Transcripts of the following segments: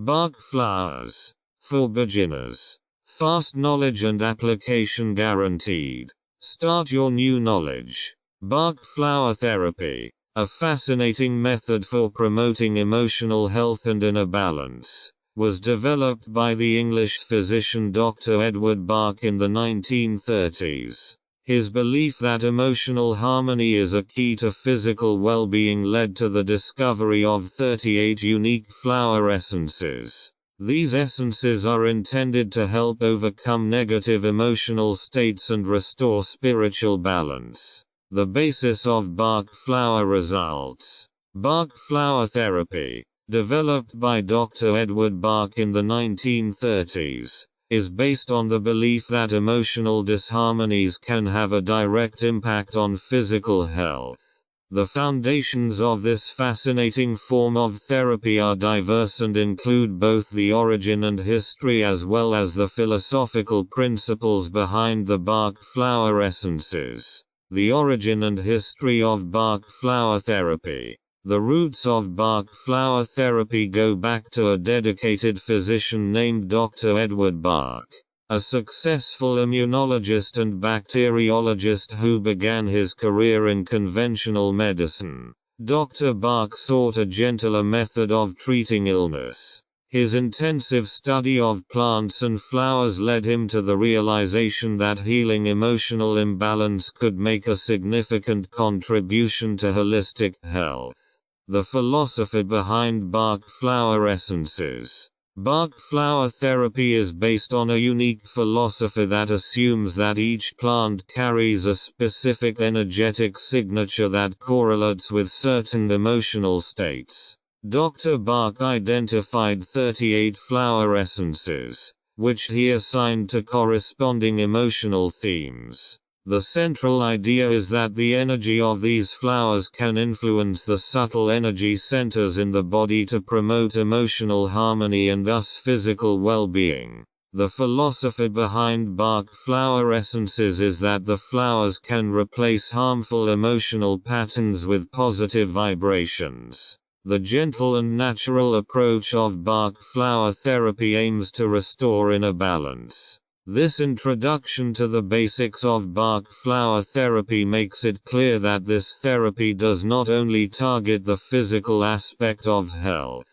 Bach flowers. For beginners. Fast knowledge and application guaranteed. Start your new knowledge. Bach flower therapy. A fascinating method for promoting emotional health and inner balance, was developed by the English physician Dr. Edward Bach in the 1930s. His belief that emotional harmony is a key to physical well-being led to the discovery of 38 unique flower essences. These essences are intended to help overcome negative emotional states and restore spiritual balance. The basis of Bach flower results. Bach flower therapy, developed by Dr. Edward Bach in the 1930s, is based on the belief that emotional disharmonies can have a direct impact on physical health. The foundations of this fascinating form of therapy are diverse and include both the origin and history as well as the philosophical principles behind the Bach flower essences. The origin and history of Bach flower therapy. The roots of Bach flower therapy go back to a dedicated physician named Dr. Edward Bach, a successful immunologist and bacteriologist who began his career in conventional medicine. Dr. Bach sought a gentler method of treating illness. His intensive study of plants and flowers led him to the realization that healing emotional imbalance could make a significant contribution to holistic health. The philosophy behind Bach flower essences. Bach flower therapy is based on a unique philosophy that assumes that each plant carries a specific energetic signature that correlates with certain emotional states. Dr. Bach identified 38 flower essences, which he assigned to corresponding emotional themes. The central idea is that the energy of these flowers can influence the subtle energy centers in the body to promote emotional harmony and thus physical well-being. The philosophy behind Bach flower essences is that the flowers can replace harmful emotional patterns with positive vibrations. The gentle and natural approach of Bach flower therapy aims to restore inner balance. This introduction to the basics of Bach flower therapy makes it clear that this therapy does not only target the physical aspect of health,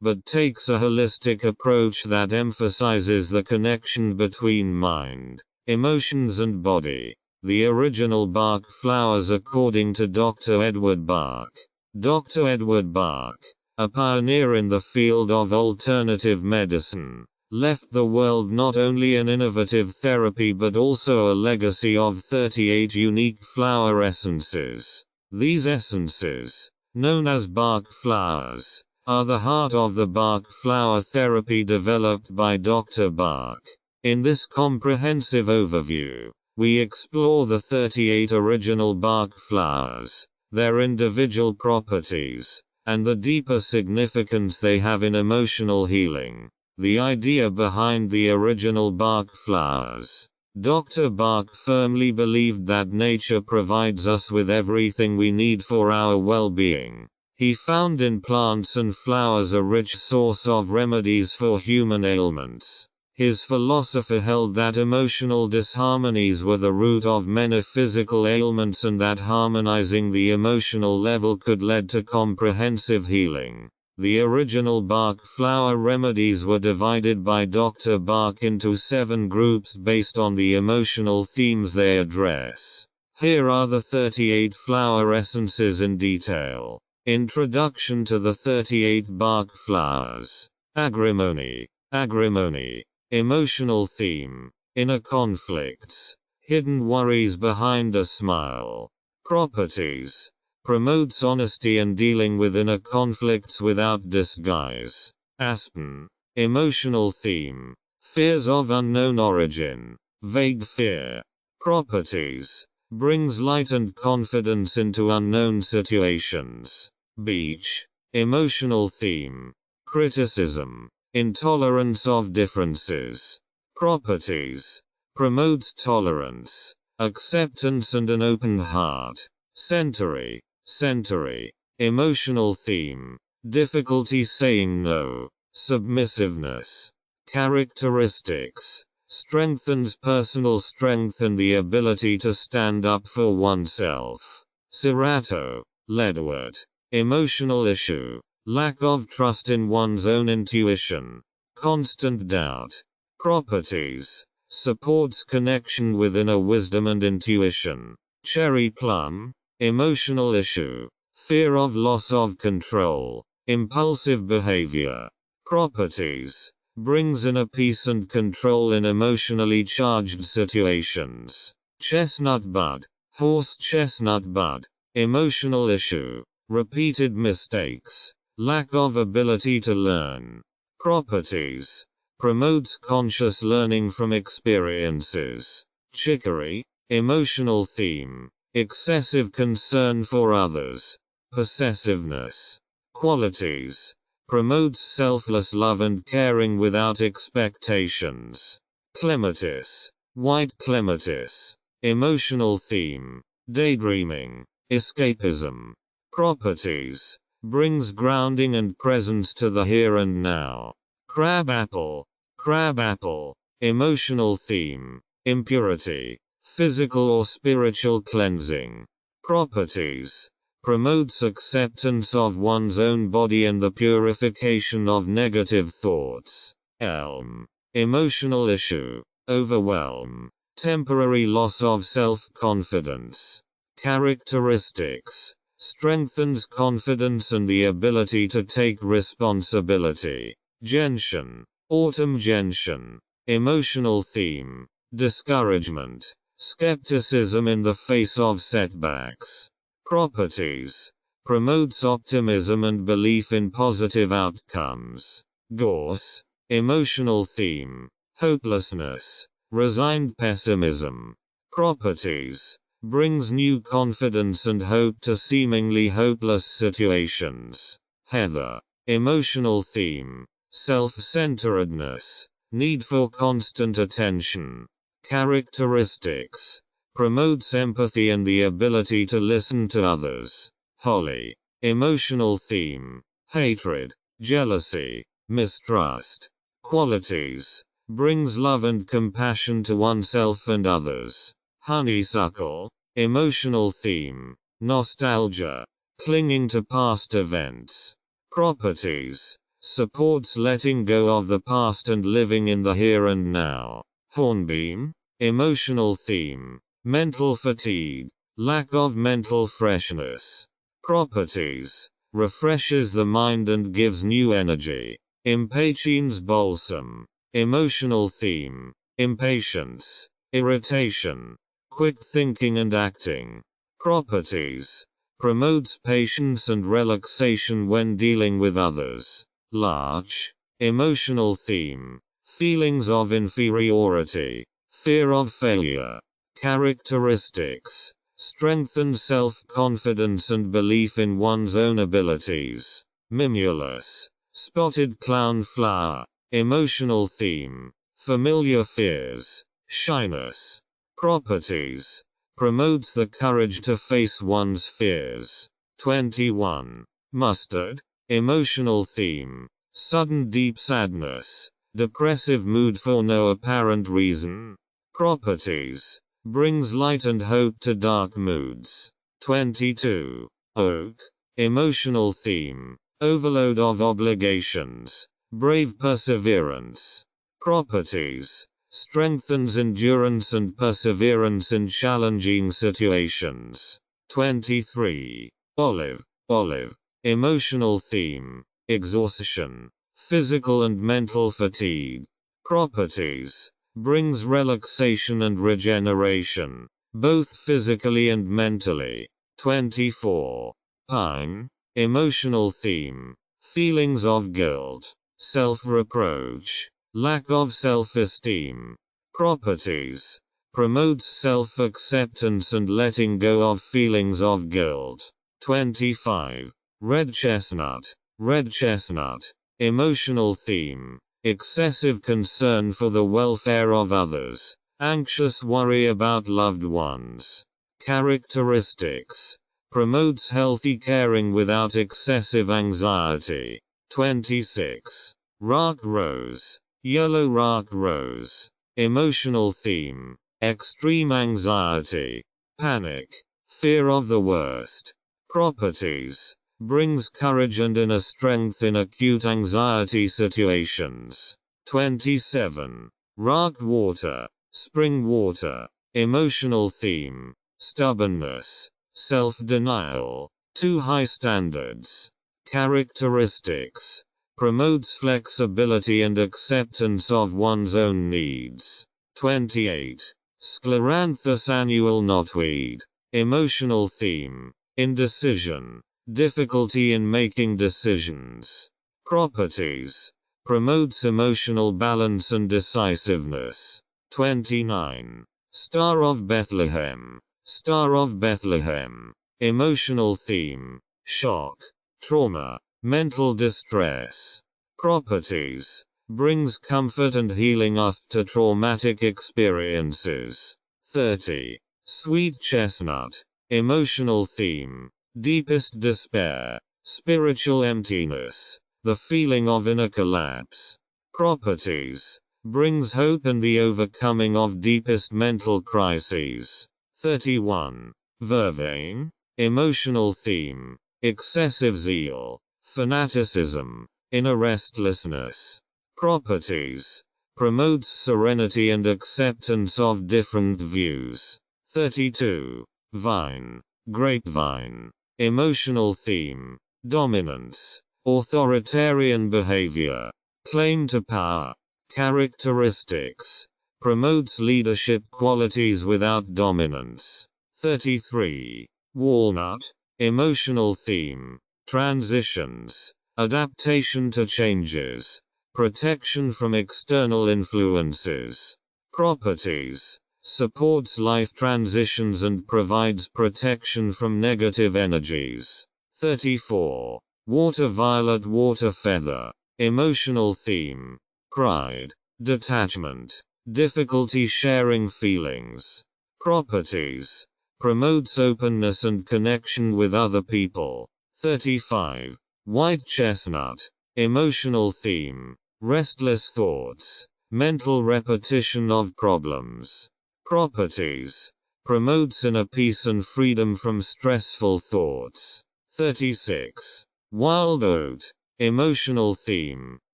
but takes a holistic approach that emphasizes the connection between mind, emotions and body. The original Bach flowers according to Dr. Edward Bach. Dr. Edward Bach, a pioneer in the field of alternative medicine, left the world not only an innovative therapy but also a legacy of 38 unique flower essences. These essences, known as Bach flowers, are the heart of the Bach flower therapy developed by Dr. Bach. In this comprehensive overview, we explore the 38 original Bach flowers, their individual properties, and the deeper significance they have in emotional healing. The idea behind the original Bach flowers. Dr. Bach firmly believed that nature provides us with everything we need for our well-being. He found in plants and flowers a rich source of remedies for human ailments. His philosophy held that emotional disharmonies were the root of many physical ailments and that harmonizing the emotional level could lead to comprehensive healing. The original Bach flower remedies were divided by Dr. Bach into 7 groups based on the emotional themes they address. Here are the 38 flower essences in detail. Introduction to the 38 Bach flowers. Agrimony. Agrimony. Emotional theme. Inner conflicts. Hidden worries behind a smile. Properties. Promotes honesty and dealing with inner conflicts without disguise. Aspen. Emotional theme. Fears of unknown origin. Vague fear. Properties. Brings light and confidence into unknown situations. Beech. Emotional theme. Criticism. Intolerance of differences. Properties. Promotes tolerance, acceptance and an open heart. Century. Century. Emotional theme. Difficulty saying no. submissiveness. Characteristics: strengthens personal strength and the ability to stand up for oneself. Serato, Ledward. Emotional issue: lack of trust in one's own intuition, constant doubt. Properties: supports connection with inner wisdom and intuition. Cherry plum. Emotional issue: fear of loss of control, impulsive behavior. Properties: brings inner peace and control in emotionally charged situations. Chestnut bud, horse chestnut bud. Emotional issue: repeated mistakes, lack of ability to learn. Properties: promotes conscious learning from experiences. Chicory. Emotional theme: excessive concern for others, possessiveness. Qualities: promotes selfless love and caring without expectations. Clematis, white clematis. Emotional theme: daydreaming, escapism. Properties: brings grounding and presence to the here and now. Crabapple, crabapple. Emotional theme: impurity, physical or spiritual cleansing. Properties: promotes acceptance of one's own body and the purification of negative thoughts. Elm. Emotional issue: overwhelm, temporary loss of self-confidence. Characteristics: strengthens confidence and the ability to take responsibility. Gentian, autumn gentian. Emotional theme: discouragement, skepticism in the face of setbacks. Properties: promotes optimism and belief in positive outcomes. Gorse. Emotional theme: hopelessness, resigned pessimism. Properties: brings new confidence and hope to seemingly hopeless situations. Heather. Emotional theme: self-centeredness, need for constant attention. Characteristics: promotes empathy and the ability to listen to others. Holly. Emotional theme: hatred, jealousy, mistrust. Qualities: brings love and compassion to oneself and others. Honeysuckle. Emotional theme: nostalgia, clinging to past events. Properties: supports letting go of the past and living in the here and now. Hornbeam. Emotional theme: mental fatigue, lack of mental freshness. Properties: refreshes the mind and gives new energy. Impatiens balsam. Emotional theme: impatience, irritation, quick thinking and acting. Properties: promotes patience and relaxation when dealing with others. Larch. Emotional theme: feelings of inferiority, fear of failure. Characteristics: strengthens self-confidence and belief in one's own abilities. Mimulus. Spotted clownflower. Emotional theme: familiar fears, shyness. Properties: promotes the courage to face one's fears. 21. Mustard. Emotional theme: sudden deep sadness, depressive mood for no apparent reason. Properties: brings light and hope to dark moods. 22. Oak. Emotional theme: overload of obligations, brave perseverance. Properties: strengthens endurance and perseverance in challenging situations. 23. Olive. Olive. Emotional theme: exhaustion, physical and mental fatigue. Properties: brings relaxation and regeneration, both physically and mentally. 24. Pine. Emotional theme: feelings of guilt, self-reproach, lack of self-esteem. Properties: promotes self-acceptance and letting go of feelings of guilt. 25. Red chestnut. Red chestnut. Emotional theme: excessive concern for the welfare of others, anxious worry about loved ones. Characteristics: promotes healthy caring without excessive anxiety. 26. Rock rose. Yellow rock rose. Emotional theme. Extreme anxiety. Panic. Fear of the worst. Properties. Brings courage and inner strength in acute anxiety situations. 27. Rock water. Spring water. Emotional theme. Stubbornness. Self-denial. Too high standards. Characteristics. Promotes flexibility and acceptance of one's own needs. 28. Scleranthus annual knotweed. Emotional theme. Indecision. Difficulty in making decisions. Properties. Promotes emotional balance and decisiveness. 29. Star of Bethlehem. Star of Bethlehem. Emotional theme. Shock. Trauma. Mental distress. Properties. Brings comfort and healing after traumatic experiences. 30. Sweet chestnut. Emotional theme. Deepest despair. Spiritual emptiness. The feeling of inner collapse. Properties. Brings hope and the overcoming of deepest mental crises. 31. Vervain. Emotional theme. Excessive zeal. Fanaticism. Inner restlessness. Properties. Promotes serenity and acceptance of different views. 32. Vine. Grapevine. Emotional theme. Dominance. Authoritarian behavior. Claim to power. Characteristics. Promotes leadership qualities without dominance. 33. Walnut. Emotional theme. Transitions. Adaptation to changes. Protection from external influences. Properties. Supports life transitions and provides protection from negative energies. 34. Water violet water feather. Emotional theme. Pride. Detachment. Difficulty sharing feelings. Properties. Promotes openness and connection with other people. 35. White chestnut. Emotional theme. Restless thoughts. Mental repetition of problems. Properties. Promotes inner peace and freedom from stressful thoughts. 36. Wild oat. Emotional theme.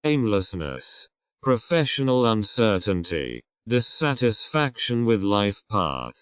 Aimlessness. Professional uncertainty. Dissatisfaction with life path.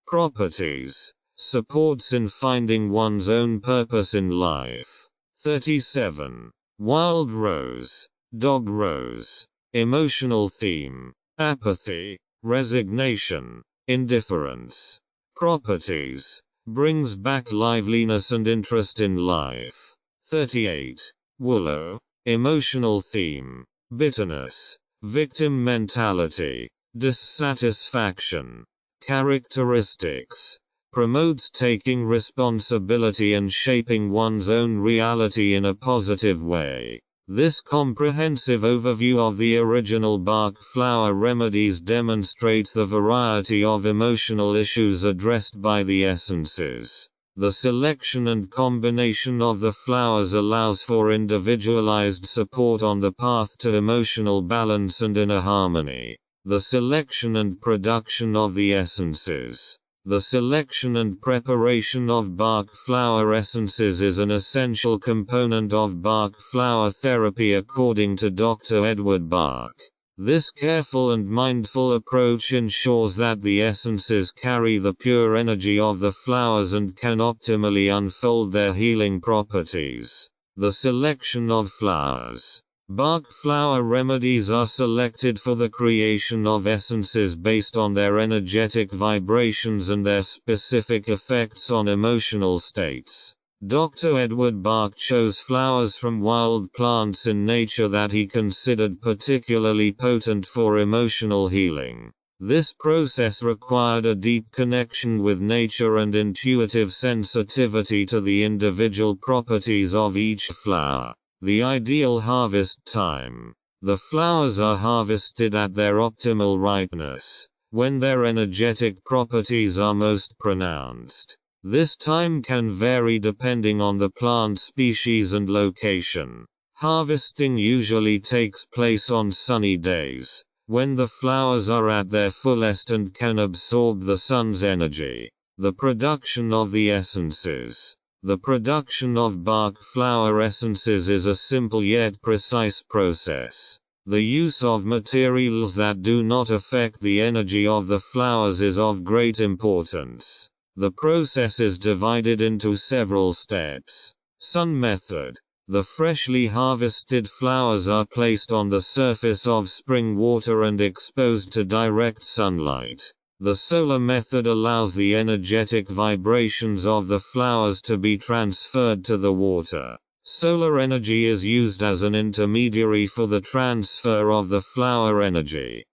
Properties. Supports in finding one's own purpose in life. 37. Wild rose. Dog rose. Emotional theme. Apathy. Resignation. Indifference. Properties. Brings back liveliness and interest in life. 38. Willow. Emotional theme. Bitterness. Victim mentality. Dissatisfaction. Characteristics. Promotes taking responsibility and shaping one's own reality in a positive way. This comprehensive overview of the original Bach flower remedies demonstrates the variety of emotional issues addressed by the essences. The selection and combination of the flowers allows for individualized support on the path to emotional balance and inner harmony. The selection and production of the essences. The selection and preparation of Bach flower essences is an essential component of Bach flower therapy according to Dr. Edward Bach. This careful and mindful approach ensures that the essences carry the pure energy of the flowers and can optimally unfold their healing properties. The selection of flowers. Bach flower remedies are selected for the creation of essences based on their energetic vibrations and their specific effects on emotional states. Dr. Edward Bach chose flowers from wild plants in nature that he considered particularly potent for emotional healing. This process required a deep connection with nature and intuitive sensitivity to the individual properties of each flower. The ideal harvest time. The flowers are harvested at their optimal ripeness, when their energetic properties are most pronounced. This time can vary depending on the plant species and location. Harvesting usually takes place on sunny days, when the flowers are at their fullest and can absorb the sun's energy. The production of the essences. The production of Bach flower essences is a simple yet precise process. The use of materials that do not affect the energy of the flowers is of great importance. The process is divided into several steps. Sun method. The freshly harvested flowers are placed on the surface of spring water and exposed to direct sunlight. The solar method allows the energetic vibrations of the flowers to be transferred to the water. Solar energy is used as an intermediary for the transfer of the flower energy.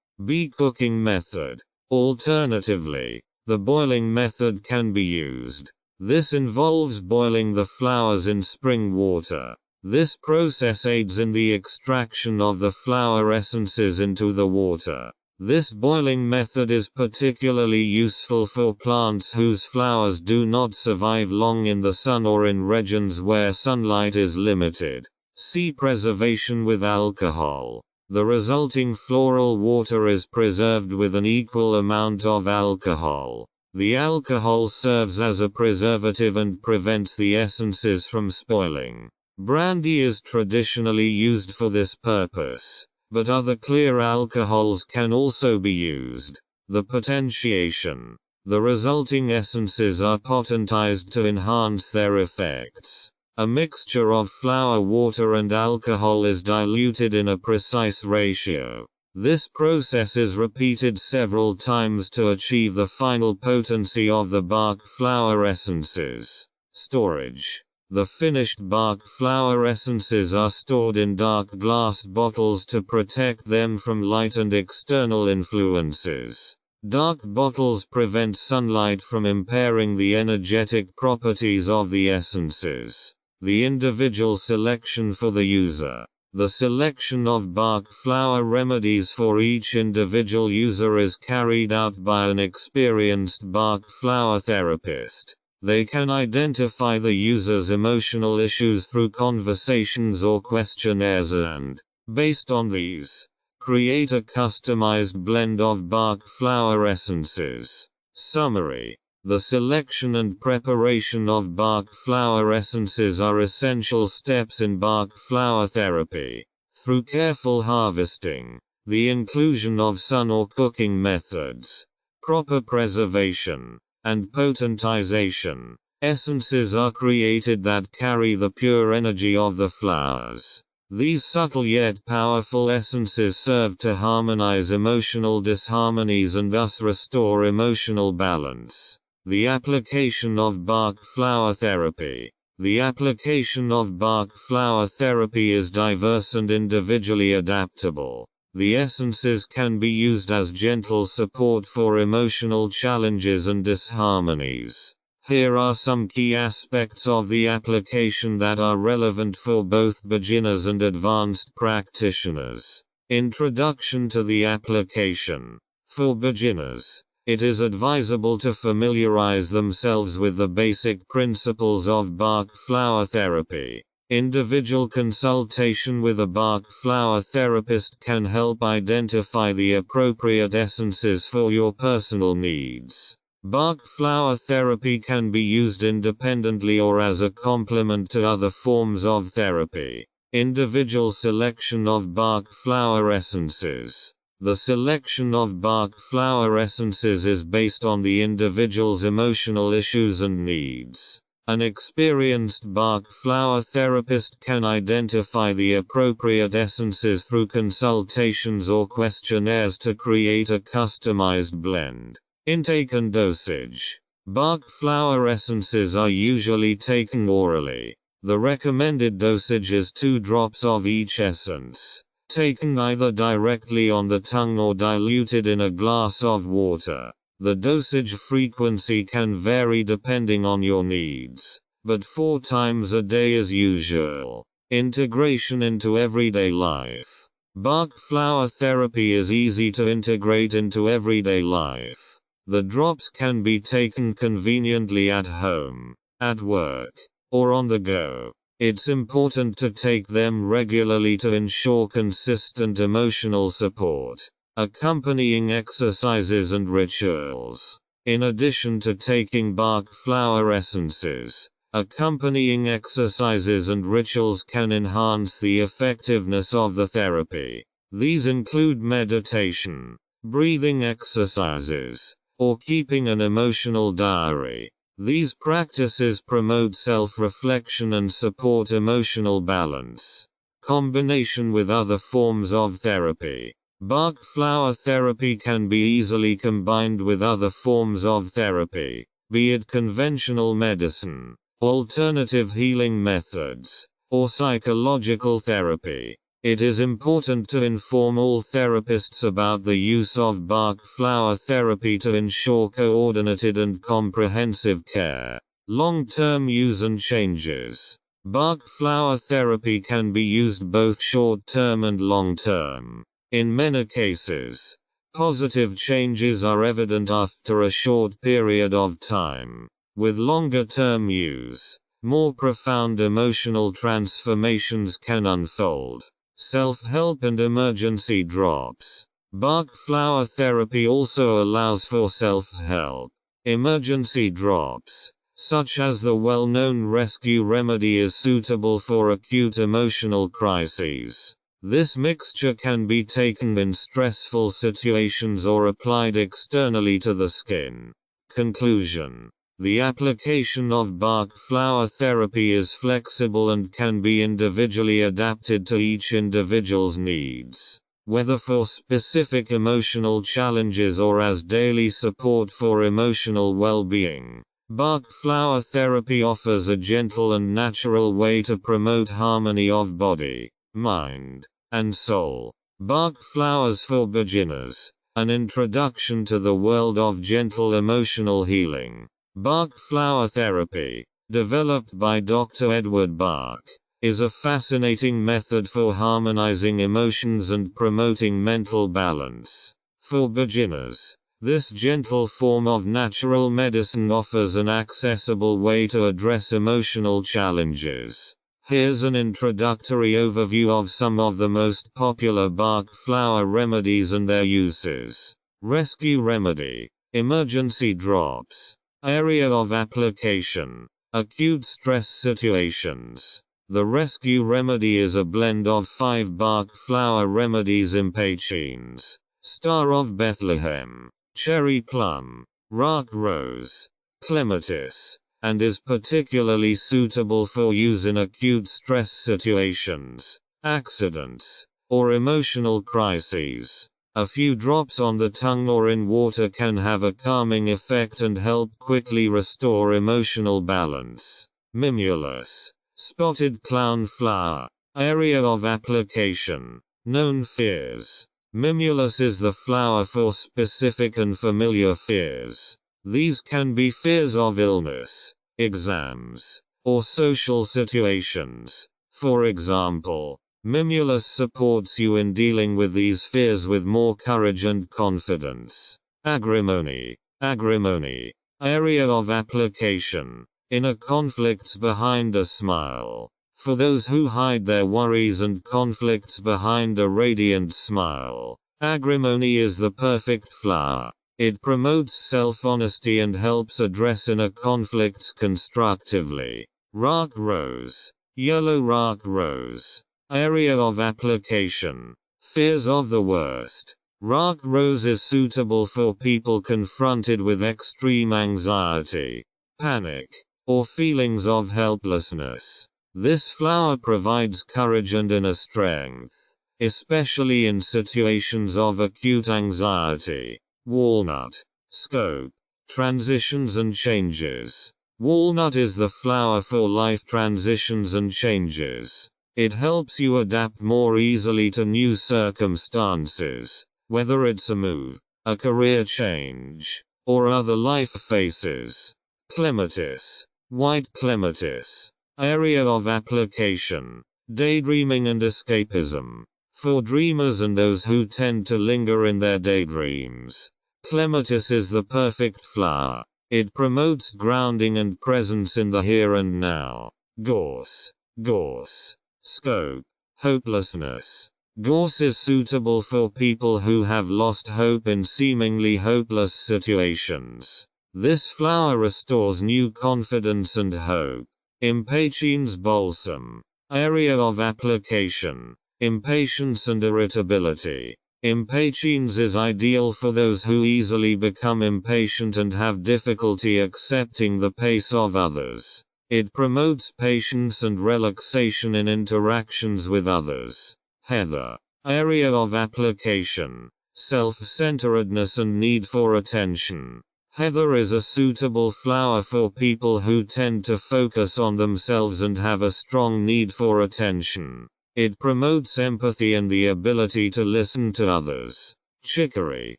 Cooking method. Alternatively, the boiling method can be used. This involves boiling the flowers in spring water. This process aids in the extraction of the flower essences into the water. This boiling method is particularly useful for plants whose flowers do not survive long in the sun or in regions where sunlight is limited. See preservation with alcohol. The resulting floral water is preserved with an equal amount of alcohol. The alcohol serves as a preservative and prevents the essences from spoiling. Brandy is traditionally used for this purpose, but other clear alcohols can also be used. The potentiation. The resulting essences are potentized to enhance their effects. A mixture of flower water and alcohol is diluted in a precise ratio. This process is repeated several times to achieve the final potency of the Bach flower essences. Storage. The finished Bach flower essences are stored in dark glass bottles to protect them from light and external influences. Dark bottles prevent sunlight from impairing the energetic properties of the essences. The individual selection for the user. The selection of Bach flower remedies for each individual user is carried out by an experienced Bach flower therapist. They can identify the user's emotional issues through conversations or questionnaires and, based on these, create a customized blend of Bach flower essences. Summary. The selection and preparation of Bach flower essences are essential steps in Bach flower therapy. Through careful harvesting, the inclusion of sun or cooking methods, proper preservation, and potentization, essences are created that carry the pure energy of the flowers. These subtle yet powerful essences serve to harmonize emotional disharmonies and thus restore emotional balance. The application of Bach flower therapy. The application of Bach flower therapy is diverse and individually adaptable. The essences can be used as gentle support for emotional challenges and disharmonies. Here are some key aspects of the application that are relevant for both beginners and advanced practitioners. Introduction to the application. For beginners, it is advisable to familiarize themselves with the basic principles of Bach flower therapy. Individual consultation with a Bach flower therapist can help identify the appropriate essences for your personal needs. Bach flower therapy can be used independently or as a complement to other forms of therapy. Individual selection of Bach flower essences. The selection of Bach flower essences is based on the individual's emotional issues and needs. An experienced Bach flower therapist can identify the appropriate essences through consultations or questionnaires to create a customized blend. Intake and dosage. Bach flower essences are usually taken orally. The recommended dosage is 2 drops of each essence, taken either directly on the tongue or diluted in a glass of water. The dosage frequency can vary depending on your needs, but 4 times a day is usual. Integration into everyday life. Bach flower therapy is easy to integrate into everyday life. The drops can be taken conveniently at home, at work, or on the go. It's important to take them regularly to ensure consistent emotional support, accompanying exercises and rituals. In addition to taking Bach flower essences, accompanying exercises and rituals can enhance the effectiveness of the therapy. These include meditation, breathing exercises, or keeping an emotional diary. These practices promote self-reflection and support emotional balance. Combination with other forms of therapy. Bach flower therapy can be easily combined with other forms of therapy, be it conventional medicine, alternative healing methods, or psychological therapy. It is important to inform all therapists about the use of Bach flower therapy to ensure coordinated and comprehensive care. Long-term use and changes. Bach flower therapy can be used both short-term and long-term. In many cases, positive changes are evident after a short period of time. With longer-term use, more profound emotional transformations can unfold. Self-help and emergency drops. Bach flower therapy also allows for self-help. Emergency drops, such as the well-known rescue remedy, is suitable for acute emotional crises. This mixture can be taken in stressful situations or applied externally to the skin. Conclusion. The application of Bach flower therapy is flexible and can be individually adapted to each individual's needs, whether for specific emotional challenges or as daily support for emotional well-being. Bach flower therapy offers a gentle and natural way to promote harmony of body, mind, and soul. Bach flowers for beginners, an introduction to the world of gentle emotional healing. Bach flower therapy, developed by Dr. Edward Bach, is a fascinating method for harmonizing emotions and promoting mental balance. For beginners, this gentle form of natural medicine offers an accessible way to address emotional challenges. Here's an introductory overview of some of the most popular Bach flower remedies and their uses. Rescue remedy. Emergency drops. Area of application. Acute stress situations. The rescue remedy is a blend of 5 Bach flower remedies: impatiens, Star of Bethlehem, cherry plum, rock rose, clematis, and is particularly suitable for use in acute stress situations, accidents, or emotional crises. A few drops on the tongue or in water can have a calming effect and help quickly restore emotional balance. Mimulus, spotted clown flower. Area of application. Known fears. Mimulus is the flower for specific and familiar fears. These can be fears of illness, exams, or social situations. For example, Mimulus supports you in dealing with these fears with more courage and confidence. Agrimony. Agrimony. Area of application. Inner conflicts behind a smile. For those who hide their worries and conflicts behind a radiant smile, agrimony is the perfect flower. It promotes self-honesty and helps address inner conflicts constructively. Rock rose. Yellow rock rose. Area of application. Fears of the worst. Rock rose is suitable for people confronted with extreme anxiety, panic, or feelings of helplessness. This flower provides courage and inner strength, especially in situations of acute anxiety. Walnut. Scope. Transitions and changes. Walnut is the flower for life transitions and changes. It helps you adapt more easily to new circumstances, whether it's a move, a career change, or other life phases. Clematis. White clematis. Area of application. Daydreaming and escapism. For dreamers and those who tend to linger in their daydreams, clematis is the perfect flower. It promotes grounding and presence in the here and now. Gorse. Gorse. Scope. Hopelessness. Gorse is suitable for people who have lost hope in seemingly hopeless situations. This flower restores new confidence and hope. Impatiens balsam. Area of application. Impatience and irritability. Impatiens is ideal for those who easily become impatient and have difficulty accepting the pace of others. It promotes patience and relaxation in interactions with others. Heather. Area of application. Self-centeredness and need for attention. Heather is a suitable flower for people who tend to focus on themselves and have a strong need for attention. It promotes empathy and the ability to listen to others. Chicory.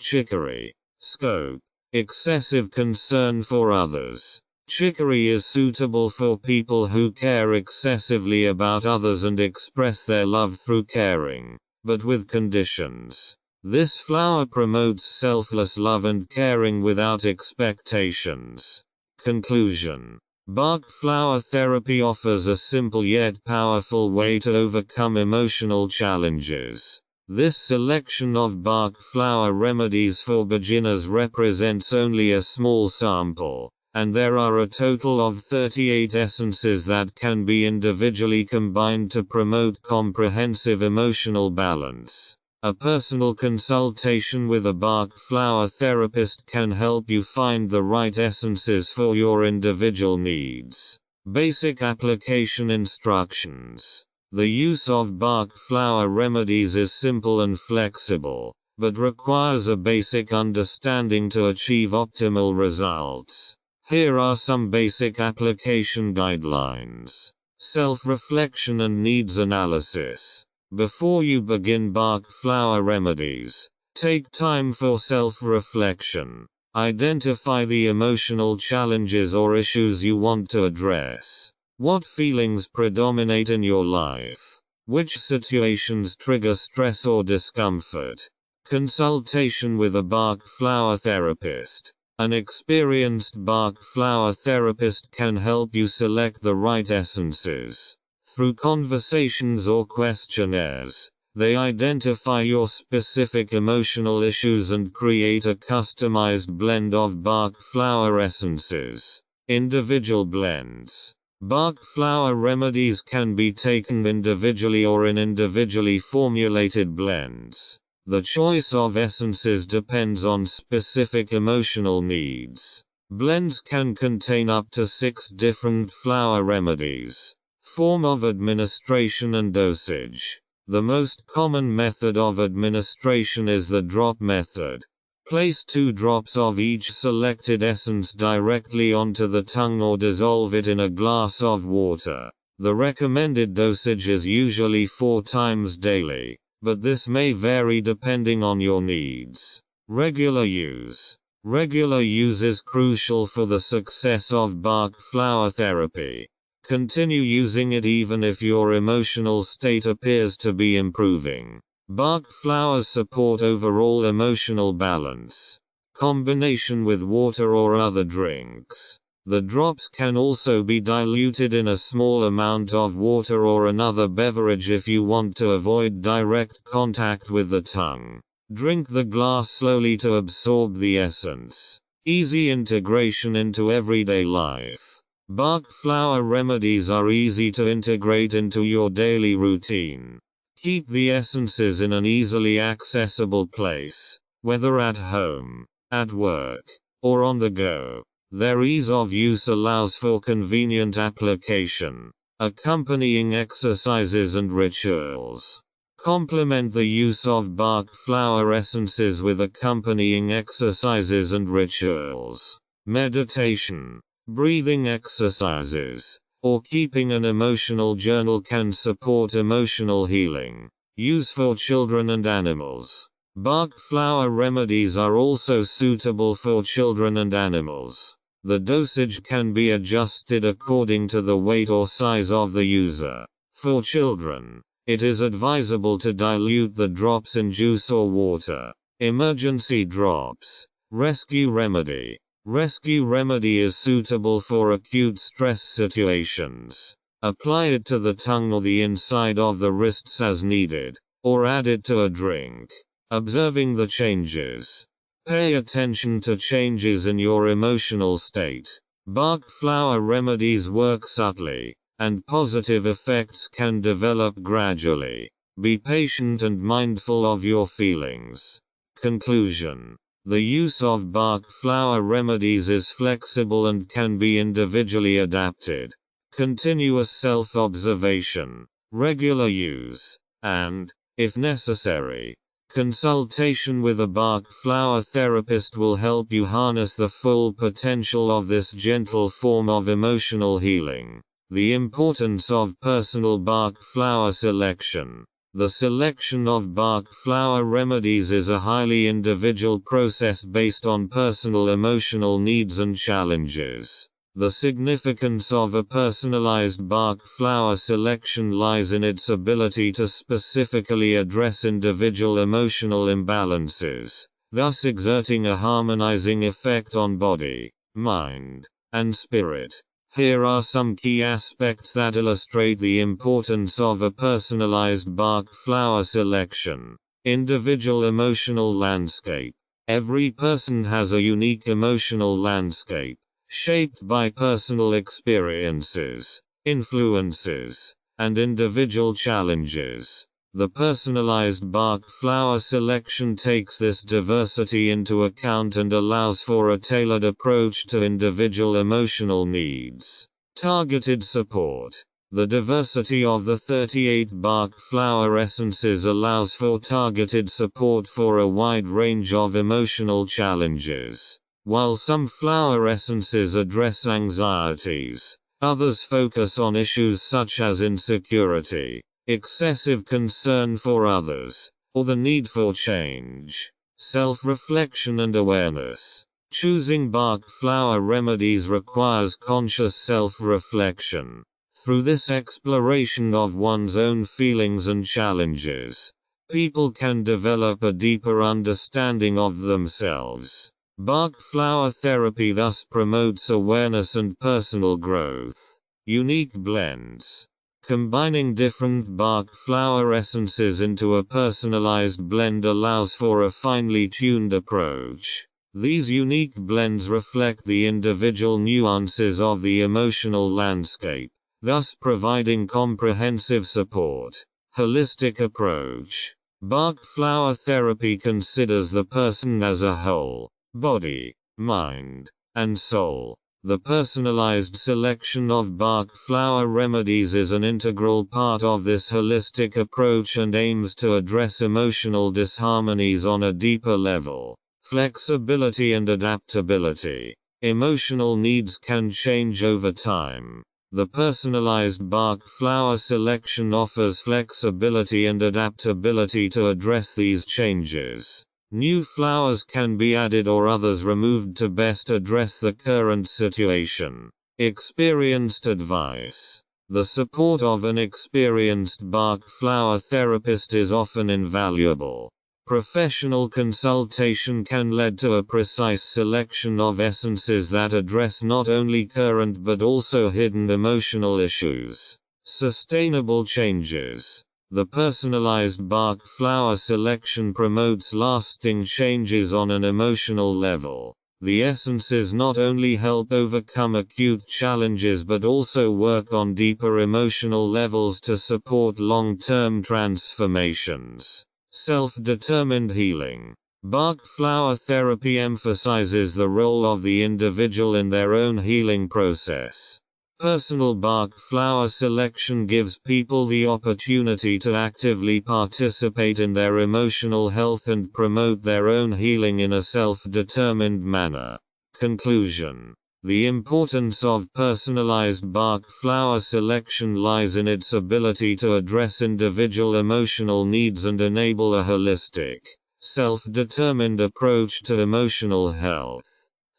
Chicory. Scope. Excessive concern for others. Chicory is suitable for people who care excessively about others and express their love through caring, but with conditions. This flower promotes selfless love and caring without expectations. Conclusion. Bach flower therapy offers a simple yet powerful way to overcome emotional challenges. This selection of Bach flower remedies for beginners represents only a small sample, and there are a total of 38 essences that can be individually combined to promote comprehensive emotional balance. A personal consultation with a Bach flower therapist can help you find the right essences for your individual needs. Basic application instructions. The use of Bach flower remedies is simple and flexible, but requires a basic understanding to achieve optimal results. Here are some basic application guidelines. Self-reflection and needs analysis. Before you begin Bach flower remedies, take time for self-reflection. Identify the emotional challenges or issues you want to address. What feelings predominate in your life? Which situations trigger stress or discomfort? Consultation with a Bach flower therapist. An experienced Bach flower therapist can help you select the right essences. Through conversations or questionnaires, they identify your specific emotional issues and create a customized blend of Bach flower essences. Individual blends. Bach flower remedies can be taken individually or in individually formulated blends. The choice of essences depends on specific emotional needs. Blends can contain up to 6 different flower remedies. Form of administration and dosage. The most common method of administration is the drop method. Place 2 drops of each selected essence directly onto the tongue or dissolve it in a glass of water. The recommended dosage is usually 4 times daily, but this may vary depending on your needs. Regular use. Regular use is crucial for the success of Bach flower therapy. Continue using it even if your emotional state appears to be improving. Bach flowers support overall emotional balance. Combination with water or other drinks. The drops can also be diluted in a small amount of water or another beverage if you want to avoid direct contact with the tongue. Drink the glass slowly to absorb the essence. Easy integration into everyday life. Bach flower remedies are easy to integrate into your daily routine. Keep the essences in an easily accessible place, whether at home, at work, or on the go. Their ease of use allows for convenient application. Accompanying exercises and rituals. Complement the use of Bach flower essences with accompanying exercises and rituals. Meditation, breathing exercises, or keeping an emotional journal can support emotional healing. Use for children and animals. Bach flower remedies are also suitable for children and animals. The dosage can be adjusted according to the weight or size of the user. For children, it is advisable to dilute the drops in juice or water. Emergency drops. Rescue remedy. Rescue remedy is suitable for acute stress situations. Apply it to the tongue or the inside of the wrists as needed, or add it to a drink. Observing the changes. Pay attention to changes in your emotional state. Bach flower remedies work subtly, and positive effects can develop gradually. Be patient and mindful of your feelings. Conclusion. The use of Bach flower remedies is flexible and can be individually adapted. Continuous self-observation, regular use, and, if necessary, consultation with a Bach flower therapist will help you harness the full potential of this gentle form of emotional healing. The importance of personal Bach flower selection. The selection of Bach flower remedies is a highly individual process based on personal emotional needs and challenges. The significance of a personalized Bach flower selection lies in its ability to specifically address individual emotional imbalances, thus exerting a harmonizing effect on body, mind, and spirit. Here are some key aspects that illustrate the importance of a personalized Bach flower selection. Individual emotional landscape. Every person has a unique emotional landscape, shaped by personal experiences, influences, and individual challenges. The personalized Bach flower selection takes this diversity into account and allows for a tailored approach to individual emotional needs. Targeted support. The diversity of the 38 Bach flower essences allows for targeted support for a wide range of emotional challenges. While some flower essences address anxieties, others focus on issues such as insecurity, excessive concern for others, or the need for change. Self-reflection and awareness. Choosing Bach flower remedies requires conscious self-reflection. Through this exploration of one's own feelings and challenges, people can develop a deeper understanding of themselves. Bach flower therapy thus promotes awareness and personal growth. Unique blends. Combining different Bach flower essences into a personalized blend allows for a finely tuned approach. These unique blends reflect the individual nuances of the emotional landscape, thus providing comprehensive support. Holistic approach. Bach flower therapy considers the person as a whole. Body, mind, and soul. The personalized selection of Bach flower remedies is an integral part of this holistic approach and aims to address emotional disharmonies on a deeper level. Flexibility and adaptability. Emotional needs can change over time. The personalized Bach flower selection offers flexibility and adaptability to address these changes. New flowers can be added or others removed to best address the current situation. Experienced advice. The support of an experienced Bach flower therapist is often invaluable. Professional consultation can lead to a precise selection of essences that address not only current but also hidden emotional issues. Sustainable changes. The personalized Bach flower selection promotes lasting changes on an emotional level. The essences not only help overcome acute challenges but also work on deeper emotional levels to support long-term transformations. Self-determined healing. Bach flower therapy emphasizes the role of the individual in their own healing process. Personal Bach flower selection gives people the opportunity to actively participate in their emotional health and promote their own healing in a self-determined manner. Conclusion. The importance of personalized Bach flower selection lies in its ability to address individual emotional needs and enable a holistic, self-determined approach to emotional health.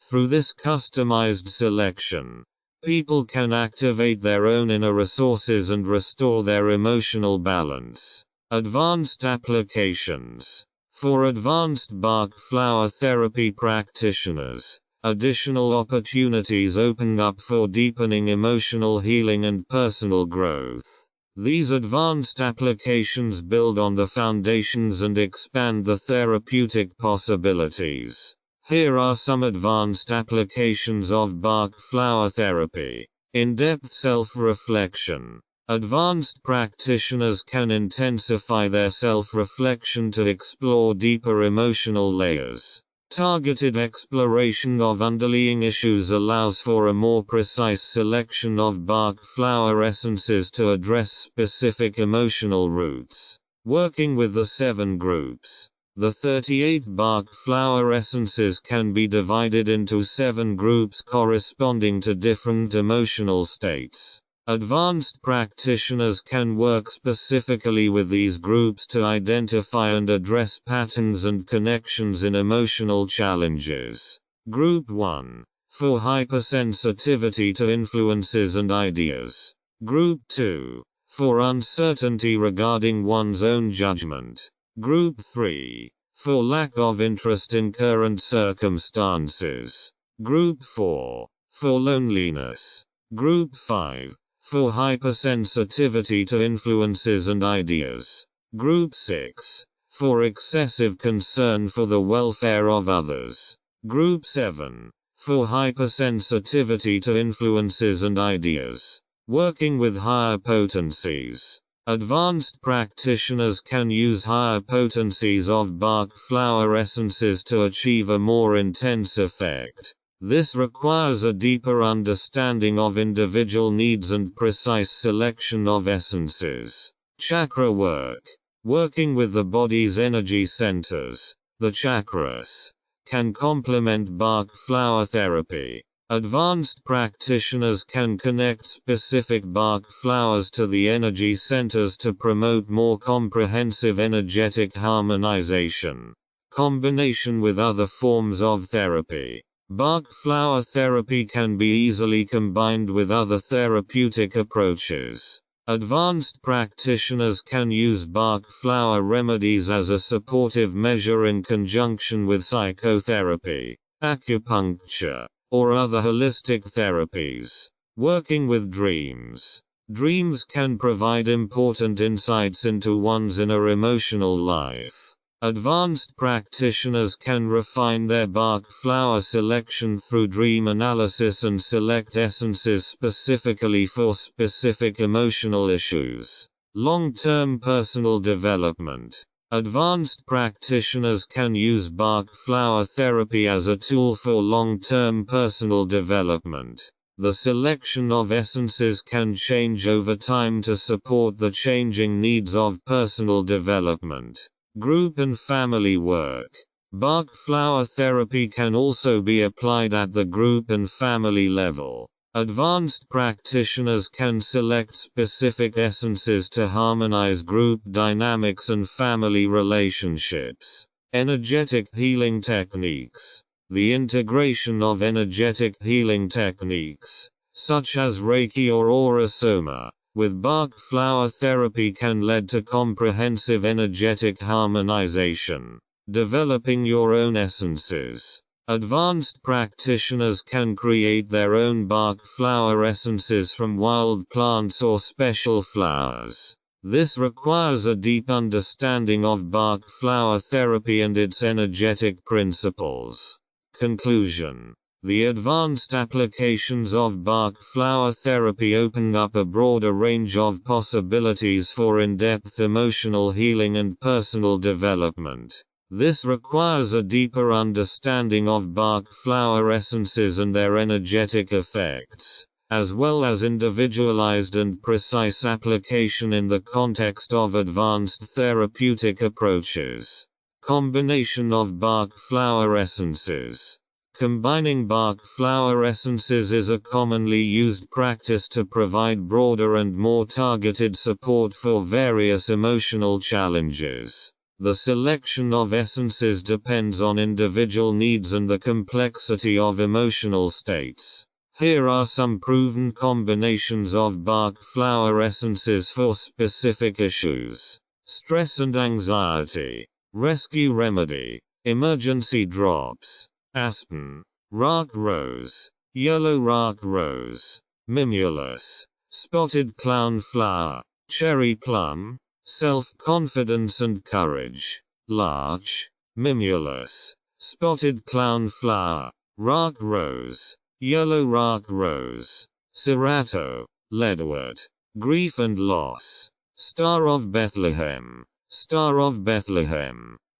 Through this customized selection, people can activate their own inner resources and restore their emotional balance. Advanced applications. For advanced Bach flower therapy practitioners, additional opportunities open up for deepening emotional healing and personal growth. These advanced applications build on the foundations and expand the therapeutic possibilities. Here are some advanced applications of Bach flower therapy. In-depth self-reflection. Advanced practitioners can intensify their self-reflection to explore deeper emotional layers. Targeted exploration of underlying issues allows for a more precise selection of Bach flower essences to address specific emotional roots. Working with the 7 groups. The 38 Bach flower essences can be divided into 7 groups corresponding to different emotional states. Advanced practitioners can work specifically with these groups to identify and address patterns and connections in emotional challenges. Group 1. For hypersensitivity to influences and ideas. Group 2. For uncertainty regarding one's own judgment. Group 3. For lack of interest in current circumstances. Group 4. For loneliness. Group 5. For hypersensitivity to influences and ideas. Group 6. For excessive concern for the welfare of others. Group 7. For hypersensitivity to influences and ideas. Working with higher potencies. Advanced practitioners can use higher potencies of Bach flower essences to achieve a more intense effect. This requires a deeper understanding of individual needs and precise selection of essences. Chakra work. Working with the body's energy centers, the chakras, can complement Bach flower therapy. Advanced practitioners can connect specific Bach flowers to the energy centers to promote more comprehensive energetic harmonization. Combination with other forms of therapy. Bach flower therapy can be easily combined with other therapeutic approaches. Advanced practitioners can use Bach flower remedies as a supportive measure in conjunction with psychotherapy, acupuncture, or other holistic therapies. Working with dreams. Dreams can provide important insights into one's inner emotional life. Advanced practitioners can refine their Bach flower selection through dream analysis and select essences specifically for specific emotional issues. Long-term personal development. Advanced practitioners can use Bach flower therapy as a tool for long-term personal development. The selection of essences can change over time to support the changing needs of personal development. Group and family work. Bach flower therapy can also be applied at the group and family level. Advanced practitioners can select specific essences to harmonize group dynamics and family relationships. Energetic healing techniques. The integration of energetic healing techniques, such as Reiki or Aura Soma, with Bach flower therapy can lead to comprehensive energetic harmonization. Developing your own essences. Advanced practitioners can create their own Bach flower essences from wild plants or special flowers. This requires a deep understanding of Bach flower therapy and its energetic principles. Conclusion. The advanced applications of Bach flower therapy open up a broader range of possibilities for in-depth emotional healing and personal development. This requires a deeper understanding of Bach flower essences and their energetic effects, as well as individualized and precise application in the context of advanced therapeutic approaches. Combination of Bach flower essences. Combining Bach flower essences is a commonly used practice to provide broader and more targeted support for various emotional challenges. The selection of essences depends on individual needs and the complexity of emotional states. Here are some proven combinations of Bach flower essences for specific issues. Stress and anxiety. Rescue remedy. Emergency drops. Aspen. rock rose, yellow rock rose, mimulus, spotted clown flower, cherry plum, self-confidence and courage, larch, mimulus, spotted clown flower, rock rose, yellow rock rose, cerato, leadwort, grief and loss, star of Bethlehem,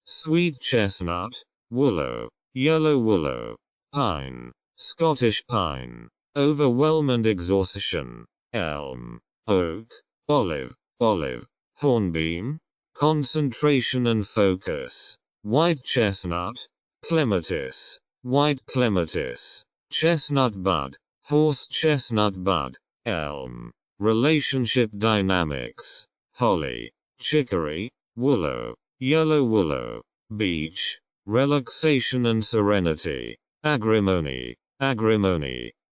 sweet chestnut, willow, yellow willow, pine, Scottish pine, overwhelm and exhaustion, elm, oak, olive, hornbeam, concentration and focus, white chestnut, clematis, white clematis, chestnut bud, horse chestnut bud, elm, relationship dynamics, holly, chicory, willow, yellow willow, beech, relaxation and serenity, agrimony,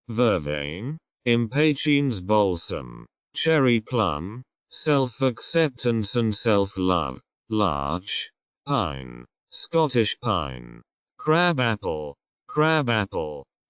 vervain, impatiens balsam, cherry plum, self-acceptance and self-love, larch, pine, Scottish pine, crab apple,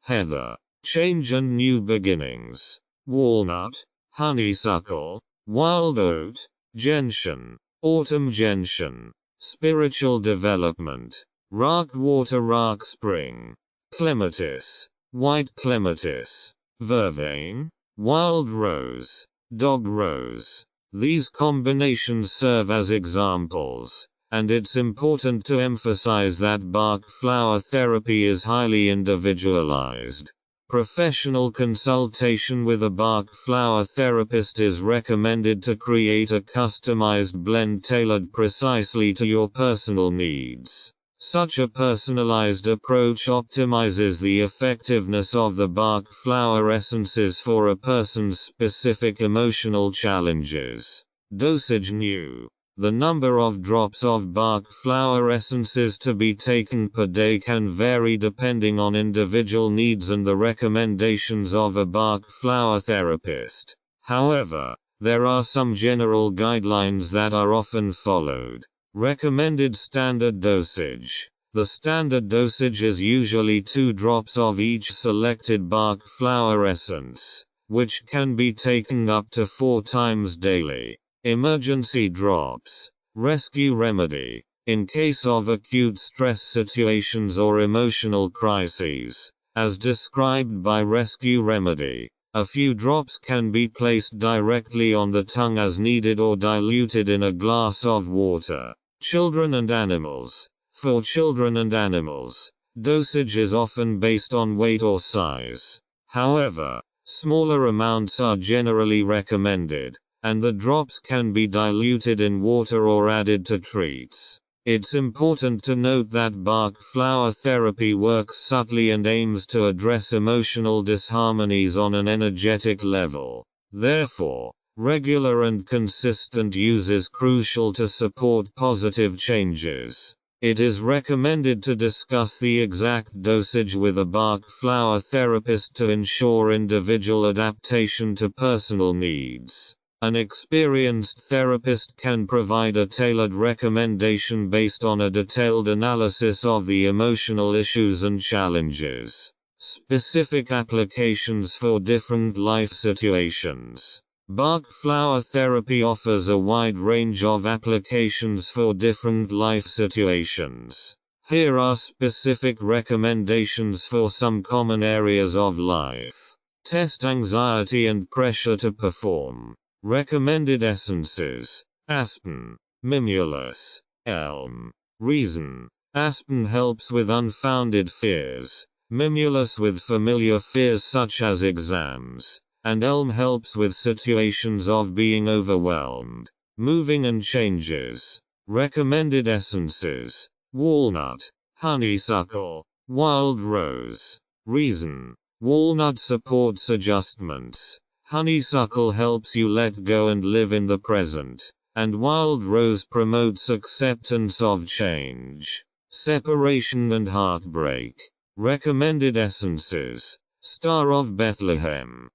heather, change and new beginnings, walnut, honeysuckle, wild oat, gentian, autumn gentian, spiritual development, rock water rock spring, clematis, white clematis, vervain, wild rose, dog rose. These combinations serve as examples, and it's important to emphasize that Bach flower therapy is highly individualized. Professional consultation with a Bach flower therapist is recommended to create a customized blend tailored precisely to your personal needs. Such a personalized approach optimizes the effectiveness of the Bach flower essences for a person's specific emotional challenges. Dosage new. The number of drops of Bach flower essences to be taken per day can vary depending on individual needs and the recommendations of a Bach flower therapist. However, there are some general guidelines that are often followed. Recommended standard dosage. The standard dosage is usually 2 drops of each selected Bach flower essence, which can be taken up to 4 times daily. Emergency drops. Rescue remedy. In case of acute stress situations or emotional crises, as described by rescue remedy, a few drops can be placed directly on the tongue as needed or diluted in a glass of water. Children and animals. For children and animals, dosage is often based on weight or size. However, smaller amounts are generally recommended, and the drops can be diluted in water or added to treats. It's important to note that Bach flower therapy works subtly and aims to address emotional disharmonies on an energetic level. Therefore, regular and consistent use is crucial to support positive changes. It is recommended to discuss the exact dosage with a Bach flower therapist to ensure individual adaptation to personal needs. An experienced therapist can provide a tailored recommendation based on a detailed analysis of the emotional issues and challenges. Specific applications for different life situations. Bach flower therapy offers a wide range of applications for different life situations. Here are specific recommendations for some common areas of life. Test anxiety and pressure to perform. Recommended essences: aspen, mimulus, elm. Reason: aspen helps with unfounded fears, mimulus with familiar fears such as exams, and elm helps with situations of being overwhelmed. Moving and changes. Recommended essences: walnut, honeysuckle, wild rose. Reason: walnut supports adjustments, honeysuckle helps you let go and live in the present, and wild rose promotes acceptance of change. Separation and heartbreak. Recommended essences: Star of Bethlehem,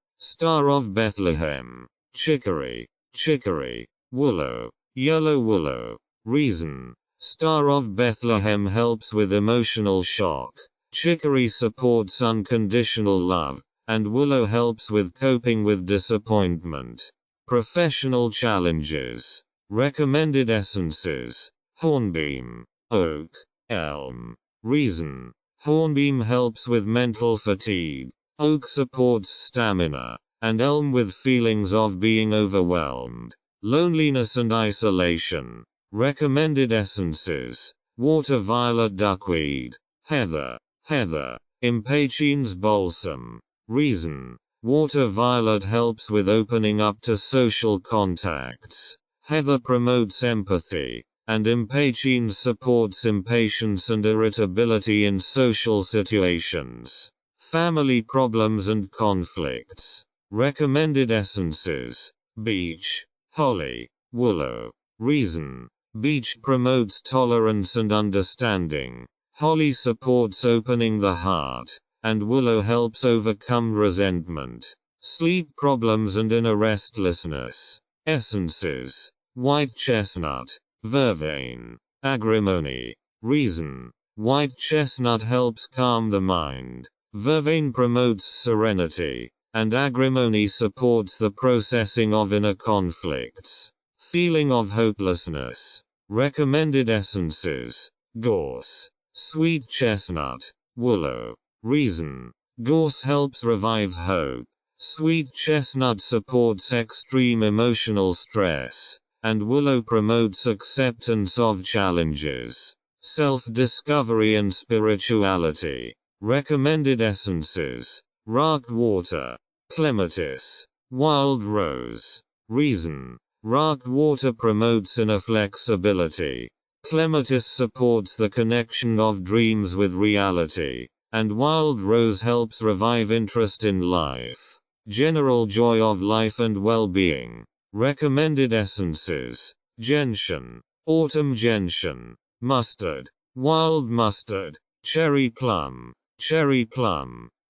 chicory, willow, yellow willow. Reason: Star of Bethlehem helps with emotional shock, Chicory supports unconditional love, and willow helps with coping with disappointment. Professional challenges. Recommended essences: hornbeam, oak, elm. Reason: hornbeam helps with mental fatigue, oak supports stamina, and elm with feelings of being overwhelmed, loneliness and isolation. Recommended essences: water violet duckweed, heather, impatiens balsam. Reason: water violet helps with opening up to social contacts, heather promotes empathy, and impatiens supports impatience and irritability in social situations. Family problems and conflicts. Recommended essences: beech, holly, willow. Reason: beech promotes tolerance and understanding, holly supports opening the heart, and willow helps overcome resentment, sleep problems and inner restlessness. Essences: white chestnut, vervain, agrimony. Reason: white chestnut helps calm the mind, vervain promotes serenity, and agrimony supports the processing of inner conflicts. Feeling of hopelessness. Recommended essences: gorse, sweet chestnut, willow. Reason: gorse helps revive hope, sweet chestnut supports extreme emotional stress, and willow promotes acceptance of challenges, self-discovery and spirituality. Recommended essences: rock water, clematis, wild rose. Reason: rock water promotes inner flexibility, clematis supports the connection of dreams with reality, and wild rose helps revive interest in life, general joy of life and well-being. Recommended essences: gentian, autumn gentian, mustard, wild mustard, cherry plum.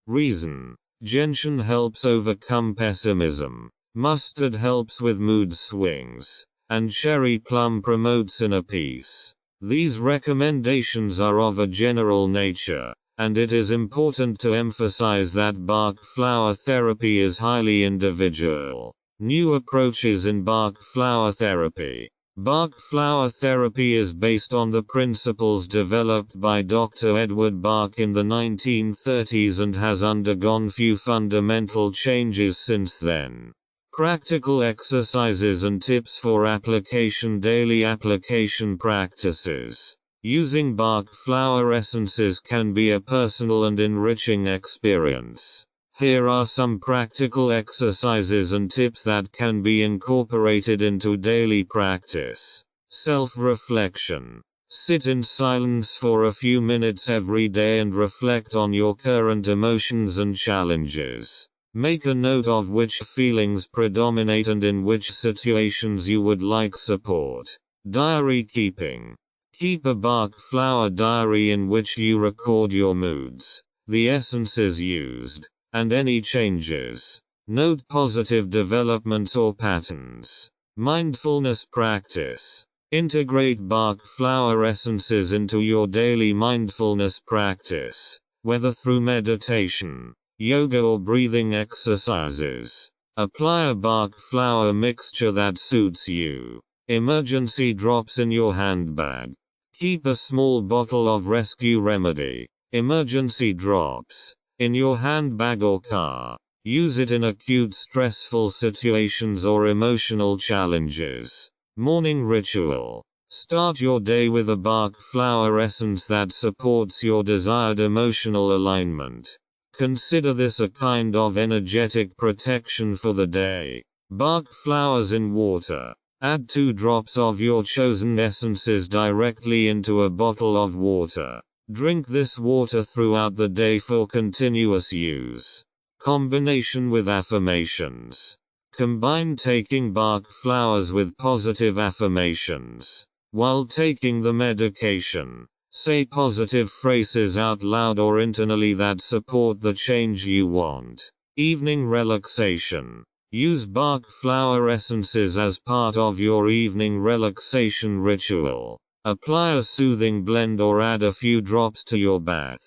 Reason: gentian helps overcome pessimism, mustard helps with mood swings, and cherry plum promotes inner peace. These recommendations are of a general nature, and it is important to emphasize that Bach flower therapy is highly individual. New approaches in Bach flower therapy. Bach flower therapy is based on the principles developed by Dr. Edward Bach in the 1930s and has undergone few fundamental changes since then. Practical exercises and tips for application: daily application practices. Using Bach flower essences can be a personal and enriching experience. Here are some practical exercises and tips that can be incorporated into daily practice. Self-reflection. Sit in silence for a few minutes every day and reflect on your current emotions and challenges. Make a note of which feelings predominate and in which situations you would like support. Diary keeping. Keep a Bach flower diary in which you record your moods, the essences used, and any changes. Note positive developments or patterns. Mindfulness practice. Integrate Bach flower essences into your daily mindfulness practice, whether through meditation, yoga or breathing exercises. Apply a Bach flower mixture that suits you. Emergency drops in your handbag. Keep a small bottle of rescue remedy, emergency drops, in your handbag or car. Use it in acute stressful situations or emotional challenges. Morning ritual. Start your day with a Bach flower essence that supports your desired emotional alignment. Consider this a kind of energetic protection for the day. Bach flowers in water. Add 2 drops of your chosen essences directly into a bottle of water. Drink this water throughout the day for continuous use. Combination with affirmations. Combine taking Bach flowers with positive affirmations. While taking the medication, say positive phrases out loud or internally that support the change you want. Evening relaxation. Use Bach flower essences as part of your evening relaxation ritual. Apply a soothing blend or add a few drops to your bath.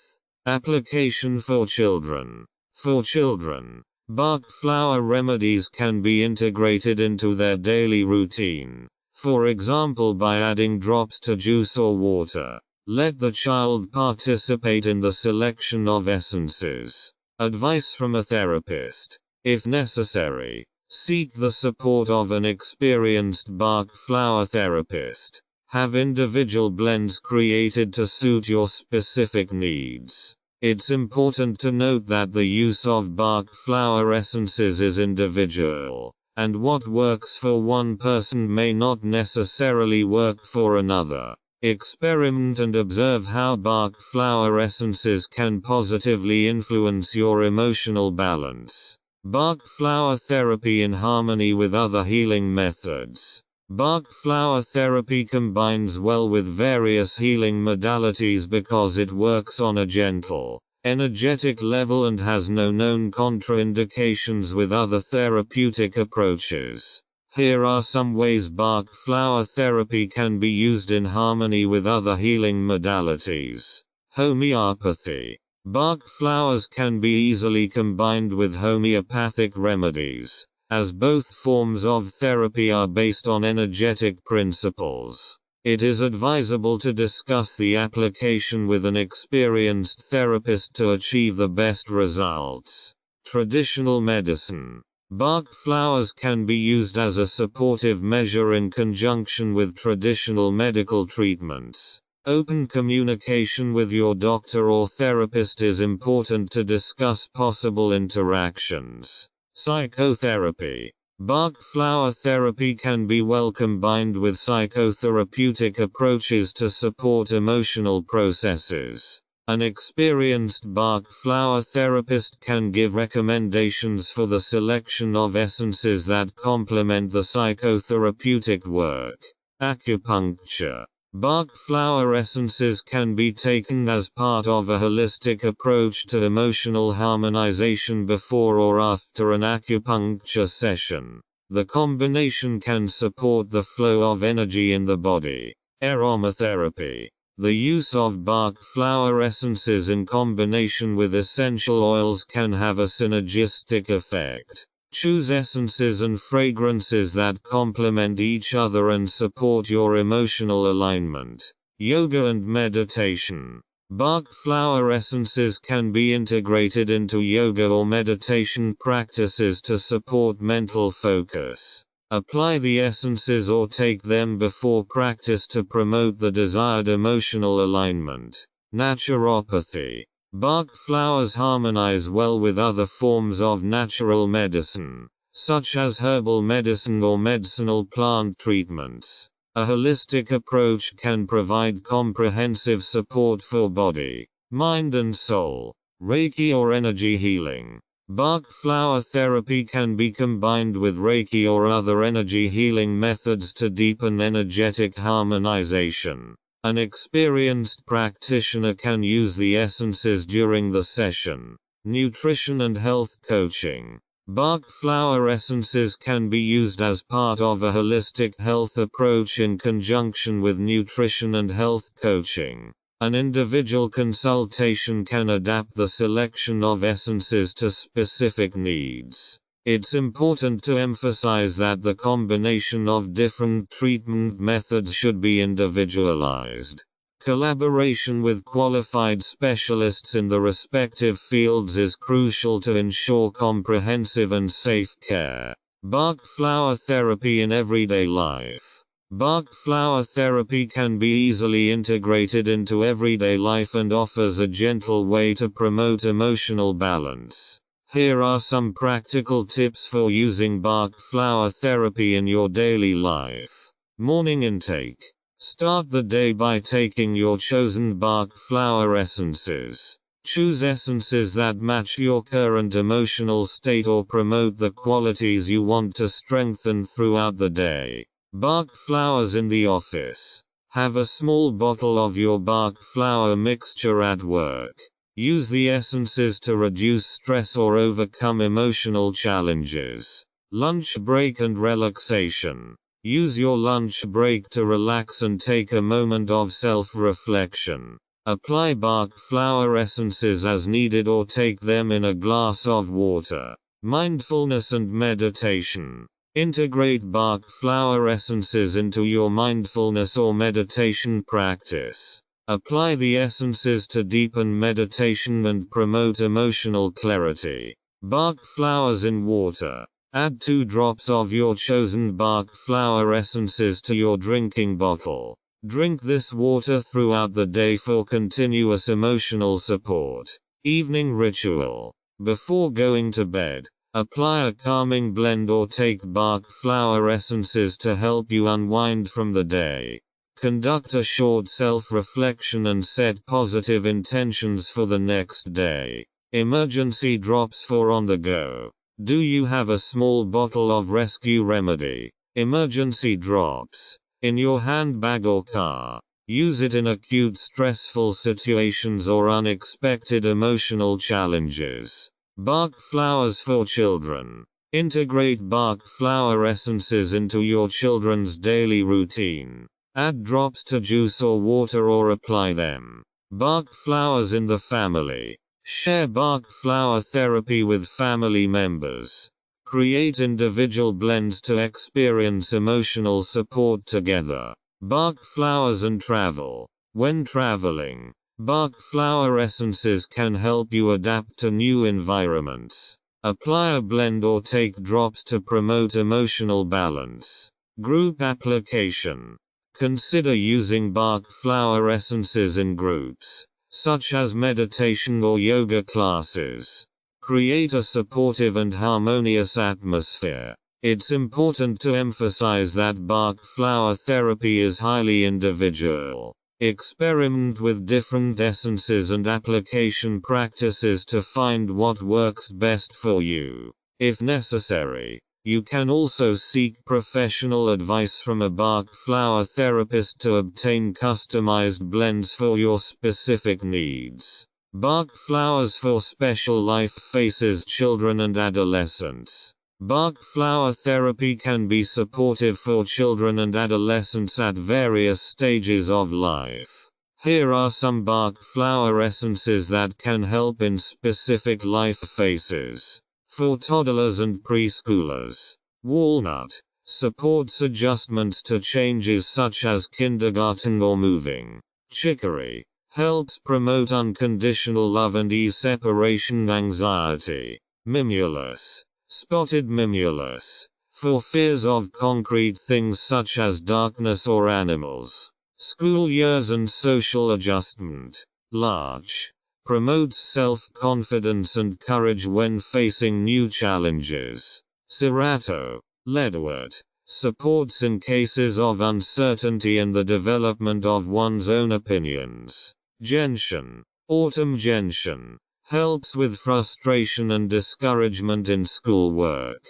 Application for children. For children, Bach flower remedies can be integrated into their daily routine, for example by adding drops to juice or water. Let the child participate in the selection of essences. Advice from a therapist. If necessary, seek the support of an experienced Bach flower therapist. Have individual blends created to suit your specific needs. It's important to note that the use of Bach flower essences is individual, and what works for one person may not necessarily work for another. Experiment and observe how Bach flower essences can positively influence your emotional balance. Bach flower therapy in harmony with other healing methods. Bach flower therapy combines well with various healing modalities because it works on a gentle, energetic level and has no known contraindications with other therapeutic approaches. Here are some ways Bach flower therapy can be used in harmony with other healing modalities. Homeopathy. Bach flowers can be easily combined with homeopathic remedies, as both forms of therapy are based on energetic principles. It is advisable to discuss the application with an experienced therapist to achieve the best results. Traditional medicine. Bach flowers can be used as a supportive measure in conjunction with traditional medical treatments. Open communication with your doctor or therapist is important to discuss possible interactions. Psychotherapy. Bach flower therapy can be well combined with psychotherapeutic approaches to support emotional processes. An experienced Bach flower therapist can give recommendations for the selection of essences that complement the psychotherapeutic work. Acupuncture. Bach flower essences can be taken as part of a holistic approach to emotional harmonization before or after an acupuncture session. The combination can support the flow of energy in the body. Aromatherapy. The use of Bach flower essences in combination with essential oils can have a synergistic effect. Choose essences and fragrances that complement each other and support your emotional alignment. Yoga and meditation. Bach flower essences can be integrated into yoga or meditation practices to support mental focus. Apply the essences or take them before practice to promote the desired emotional alignment. Naturopathy. Bach flowers harmonize well with other forms of natural medicine, such as herbal medicine or medicinal plant treatments. A holistic approach can provide comprehensive support for body, mind and soul. Reiki or energy healing. Bach flower therapy can be combined with Reiki or other energy healing methods to deepen energetic harmonization. An experienced practitioner can use the essences during the session. Nutrition and health coaching. Bach flower essences can be used as part of a holistic health approach in conjunction with nutrition and health coaching. An individual consultation can adapt the selection of essences to specific needs. It's important to emphasize that the combination of different treatment methods should be individualized. Collaboration with qualified specialists in the respective fields is crucial to ensure comprehensive and safe care. Bach flower therapy in everyday life. Bach flower therapy can be easily integrated into everyday life and offers a gentle way to promote emotional balance. Here are some practical tips for using Bach flower therapy in your daily life. Morning intake. Start the day by taking your chosen Bach flower essences. Choose essences that match your current emotional state or promote the qualities you want to strengthen throughout the day. Bach flowers in the office. Have a small bottle of your Bach flower mixture at work. Use the essences to reduce stress or overcome emotional challenges. Lunch break and relaxation. Use your lunch break to relax and take a moment of self-reflection. Apply Bach flower essences as needed or take them in a glass of water. Mindfulness and meditation. Integrate Bach flower essences into your mindfulness or meditation practice. Apply the essences to deepen meditation and promote emotional clarity. Bach flowers in water. Add 2 drops of your chosen Bach flower essences to your drinking bottle. Drink this water throughout the day for continuous emotional support. Evening ritual. Before going to bed, apply a calming blend or take Bach flower essences to help you unwind from the day. Conduct a short self-reflection and set positive intentions for the next day. Emergency drops for on the go. Do you have a small bottle of rescue remedy? Emergency drops in your handbag or car. Use it in acute stressful situations or unexpected emotional challenges. Bach flowers for children. Integrate Bach flower essences into your children's daily routine. Add drops to juice or water or apply them. Bach flowers in the family. Share Bach flower therapy with family members. Create individual blends to experience emotional support together. Bach flowers and travel. When traveling, Bach flower essences can help you adapt to new environments. Apply a blend or take drops to promote emotional balance. Group application. Consider using Bach flower essences in groups, such as meditation or yoga classes. Create a supportive and harmonious atmosphere. It's important to emphasize that Bach flower therapy is highly individual. Experiment with different essences and application practices to find what works best for you. If necessary, you can also seek professional advice from a Bach flower therapist to obtain customized blends for your specific needs. Bach flowers for special life phases, children and adolescents. Bach flower therapy can be supportive for children and adolescents at various stages of life. Here are some Bach flower essences that can help in specific life phases. For toddlers and preschoolers, walnut supports adjustments to changes such as kindergarten or moving. Chicory helps promote unconditional love and ease separation anxiety. Mimulus, spotted mimulus, for fears of concrete things such as darkness or animals. School years and social adjustment. Larch promotes self-confidence and courage when facing new challenges. Cerato, leadwort, supports in cases of uncertainty and the development of one's own opinions. Gentian, autumn gentian, helps with frustration and discouragement in schoolwork.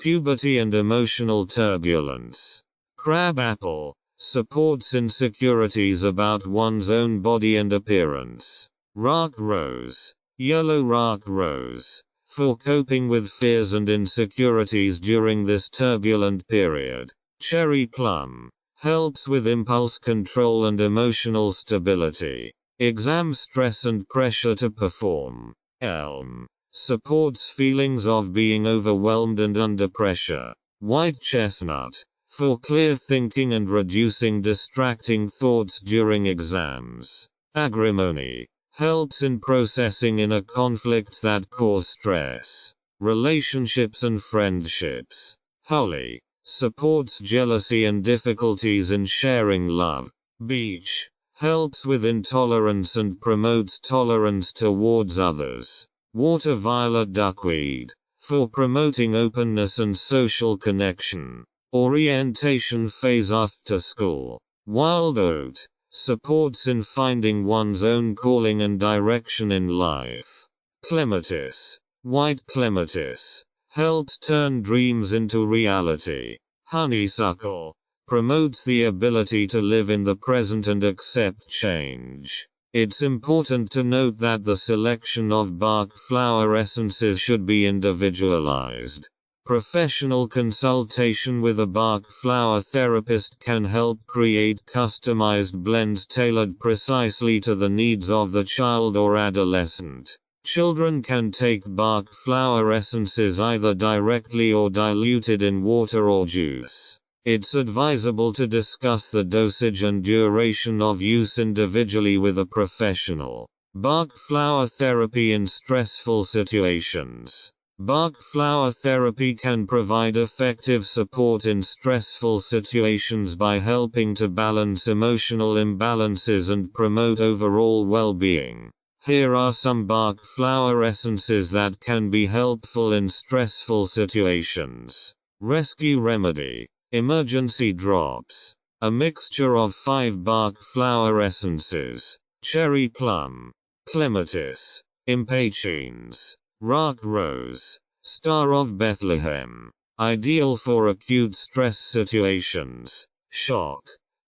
Puberty and emotional turbulence. Crabapple, supports insecurities about one's own body and appearance. Rock rose, yellow rock rose, for coping with fears and insecurities during this turbulent period. Cherry plum, helps with impulse control and emotional stability. Exam stress and pressure to perform. Elm, supports feelings of being overwhelmed and under pressure. White chestnut, for clear thinking and reducing distracting thoughts during exams. Agrimony, helps in processing inner conflicts that cause stress. Relationships and friendships. Holly, supports jealousy and difficulties in sharing love. Beech, helps with intolerance and promotes tolerance towards others. Water violet duckweed, for promoting openness and social connection. Orientation phase after school. Wild oat, supports in finding one's own calling and direction in life. Clematis, white clematis, helps turn dreams into reality. Honeysuckle, promotes the ability to live in the present and accept change. It's important to note that the selection of Bach flower essences should be individualized. Professional consultation with a Bach flower therapist can help create customized blends tailored precisely to the needs of the child or adolescent. Children can take Bach flower essences either directly or diluted in water or juice. It's advisable to discuss the dosage and duration of use individually with a professional. Bach flower therapy in stressful situations. Bach flower therapy can provide effective support in stressful situations by helping to balance emotional imbalances and promote overall well-being. Here are some Bach flower essences that can be helpful in stressful situations. Rescue remedy. Emergency drops. A mixture of 5 Bach flower essences: cherry plum, clematis, impatiens, rock rose, star of Bethlehem. Ideal for acute stress situations, shock,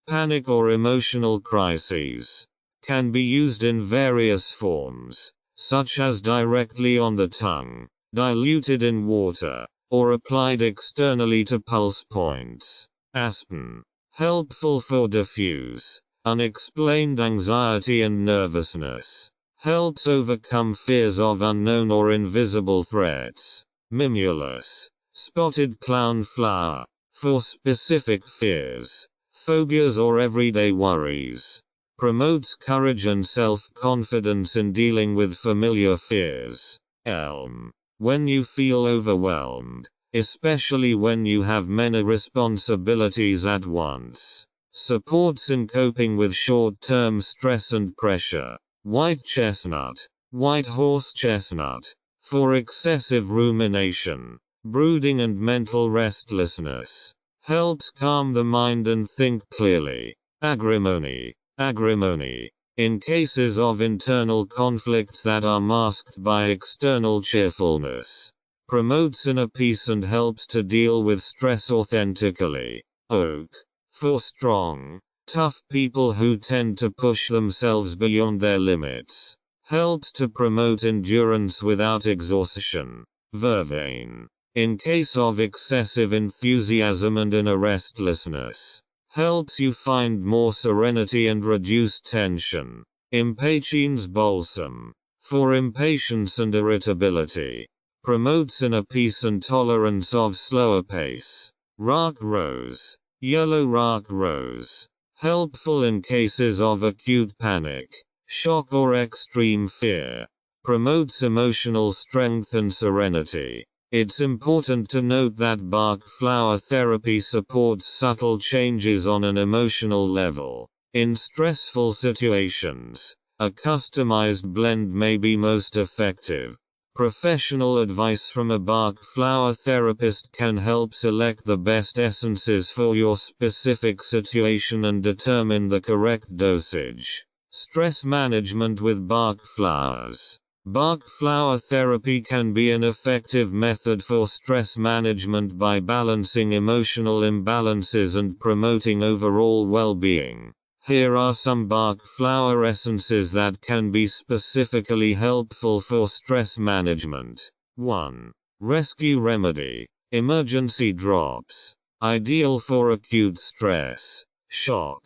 panic or emotional crises. Can be used in various forms, such as directly on the tongue, diluted in water, or applied externally to pulse points. Aspen. Helpful for diffuse, unexplained anxiety and nervousness. Helps overcome fears of unknown or invisible threats. Mimulus. Spotted clown flower. For specific fears, phobias or everyday worries. Promotes courage and self-confidence in dealing with familiar fears. Elm. When you feel overwhelmed, especially when you have many responsibilities at once. Supports in coping with short-term stress and pressure. White chestnut. White horse chestnut. For excessive rumination, brooding and mental restlessness. Helps calm the mind and think clearly. Agrimony. Agrimony. In cases of internal conflicts that are masked by external cheerfulness. Promotes inner peace and helps to deal with stress authentically. Oak. For strong, tough people who tend to push themselves beyond their limits. Helps to promote endurance without exhaustion. Vervain. In case of excessive enthusiasm and inner restlessness. Helps you find more serenity and reduce tension. Impatiens balsam. For impatience and irritability. Promotes inner peace and tolerance of slower pace. Rock rose. Yellow rock rose. Helpful in cases of acute panic, shock or extreme fear. Promotes emotional strength and serenity. It's important to note that Bach flower therapy supports subtle changes on an emotional level. In stressful situations, a customized blend may be most effective. Professional advice from a Bach flower therapist can help select the best essences for your specific situation and determine the correct dosage. Stress management with Bach flowers. Bach flower therapy can be an effective method for stress management by balancing emotional imbalances and promoting overall well-being. Here are some Bach flower essences that can be specifically helpful for stress management. 1. Rescue remedy. Emergency drops. Ideal for acute stress, shock,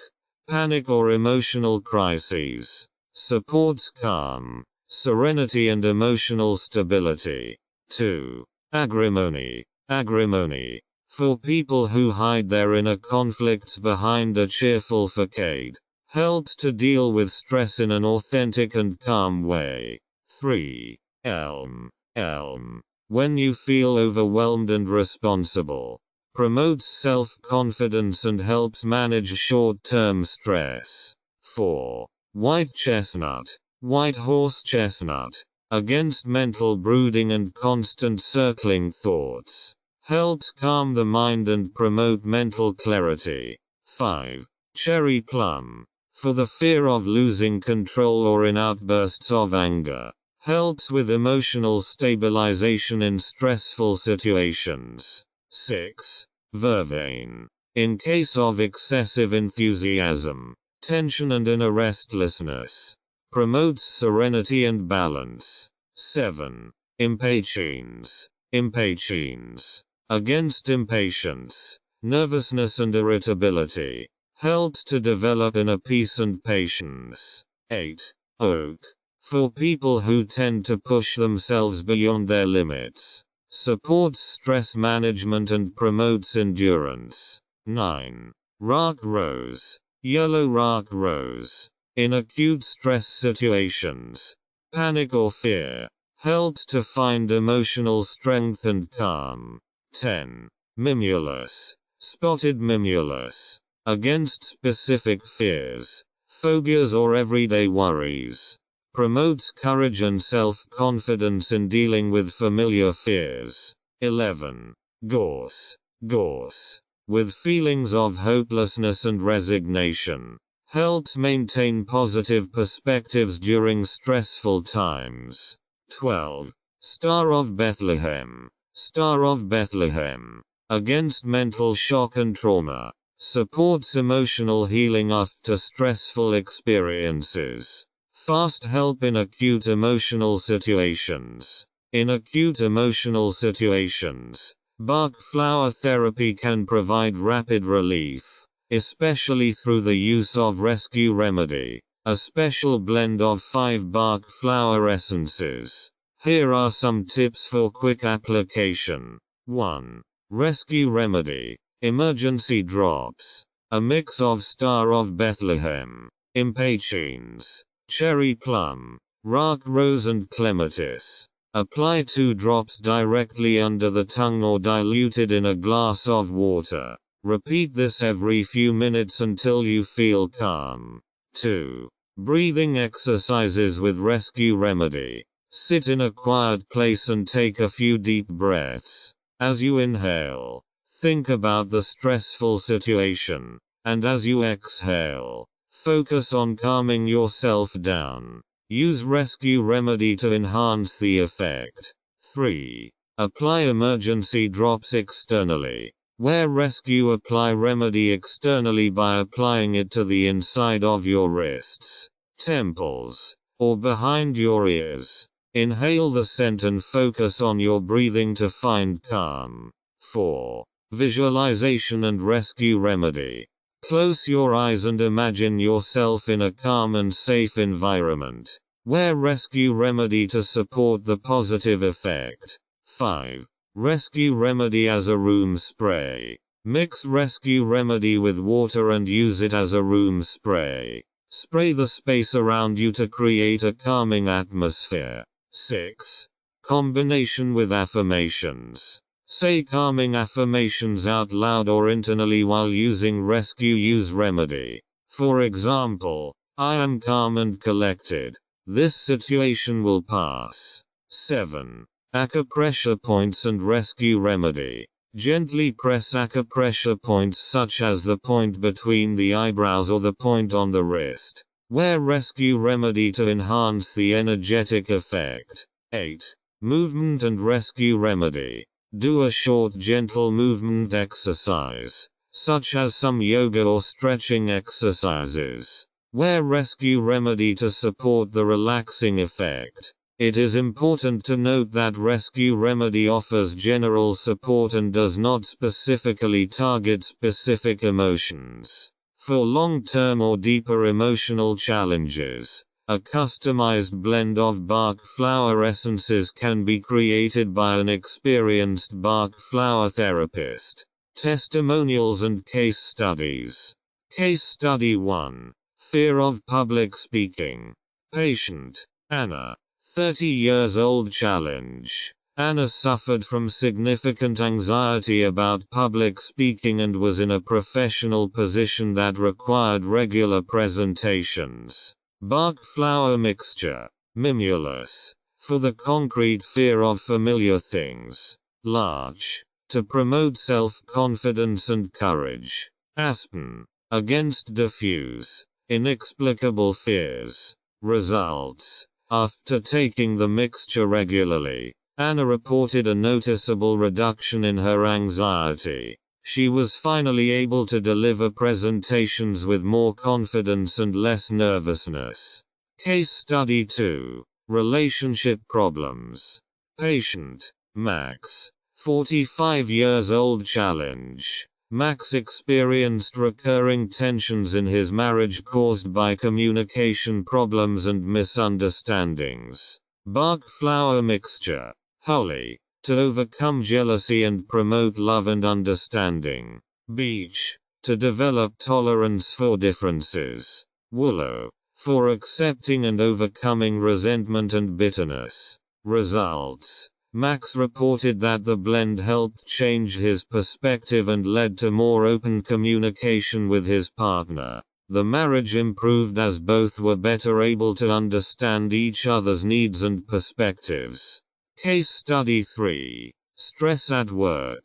panic or emotional crises. Supports calm, serenity and emotional stability. 2. Agrimony. Agrimony. For people who hide their inner conflicts behind a cheerful facade. Helps to deal with stress in an authentic and calm way. 3. Elm. Elm. When you feel overwhelmed and responsible. Promotes self-confidence and helps manage short-term stress. 4. White chestnut. White horse chestnut. Against mental brooding and constant circling thoughts. Helps calm the mind and promote mental clarity. 5. Cherry plum. For the fear of losing control or in outbursts of anger. Helps with emotional stabilization in stressful situations. 6. Vervain. In case of excessive enthusiasm, tension and inner restlessness. Promotes serenity and balance. 7. Impatiens. Impatiens. against impatience, nervousness and irritability. Helps to develop inner peace and patience. 8. Oak. For people who tend to push themselves beyond their limits. Supports stress management and promotes endurance. 9. Rock rose. Yellow rock rose. In acute stress situations, panic or fear, helps to find emotional strength and calm. 10. Mimulus. Spotted mimulus. Against specific fears, phobias or everyday worries. Promotes courage and self-confidence in dealing with familiar fears. 11. Gorse. Gorse. With feelings of hopelessness and resignation. Helps maintain positive perspectives during stressful times. 12. Star of Bethlehem. Star of Bethlehem. Against mental shock and trauma. Supports emotional healing after stressful experiences. Fast help in acute emotional situations. In acute emotional situations, Bach flower therapy can provide rapid relief, especially through the use of rescue remedy, a special blend of 5 Bach flower essences. Here are some tips for quick application. 1. Rescue remedy. Emergency drops. A mix of Star of Bethlehem, impatiens, cherry plum, rock rose and clematis. Apply 2 drops directly under the tongue or diluted in a glass of water. Repeat this every few minutes until you feel calm. 2. Breathing exercises with rescue remedy. Sit in a quiet place and take a few deep breaths. As you inhale, think about the stressful situation, and as you exhale, focus on calming yourself down. Use rescue remedy to enhance the effect. 3. Apply emergency drops externally. Where rescue, apply remedy externally by applying it to the inside of your wrists, temples, or behind your ears. Inhale the scent and focus on your breathing to find calm. 4. Visualization and rescue remedy. Close your eyes and imagine yourself in a calm and safe environment. Wear rescue remedy to support the positive effect. 5. Rescue remedy as a room spray. Mix rescue remedy with water and use it as a room spray. Spray the space around you to create a calming atmosphere. 6. Combination with affirmations. Say calming affirmations out loud or internally while using rescue use remedy. For example, I am calm and collected. This situation will pass. 7. Acupressure points and rescue remedy. Gently press acupressure points such as the point between the eyebrows or the point on the wrist. Wear rescue remedy to enhance the energetic effect. 8. Movement and rescue remedy. Do a short gentle movement exercise, such as some yoga or stretching exercises. Wear rescue remedy to support the relaxing effect. It is important to note that rescue remedy offers general support and does not specifically target specific emotions. For long-term or deeper emotional challenges, a customized blend of Bach flower essences can be created by an experienced Bach flower therapist. Testimonials and case studies. Case study 1. Fear of public speaking. Patient, Anna. 30 years old. Challenge. Anna suffered from significant anxiety about public speaking and was in a professional position that required regular presentations. Bach flower mixture. Mimulus. For the concrete fear of familiar things. Larch. To promote self-confidence and courage. Aspen. Against diffuse, inexplicable fears. Results. After taking the mixture regularly, Anna reported a noticeable reduction in her anxiety. She was finally able to deliver presentations with more confidence and less nervousness. Case study 2. Relationship problems. Patient, Max. 45-years-old challenge. Max experienced recurring tensions in his marriage caused by communication problems and misunderstandings. Bach flower mixture. Holly. To overcome jealousy and promote love and understanding. Beech. To develop tolerance for differences. Willow. For accepting and overcoming resentment and bitterness. Results. Max reported that the blend helped change his perspective and led to more open communication with his partner. The marriage improved as both were better able to understand each other's needs and perspectives. Case Study 3. Stress at work.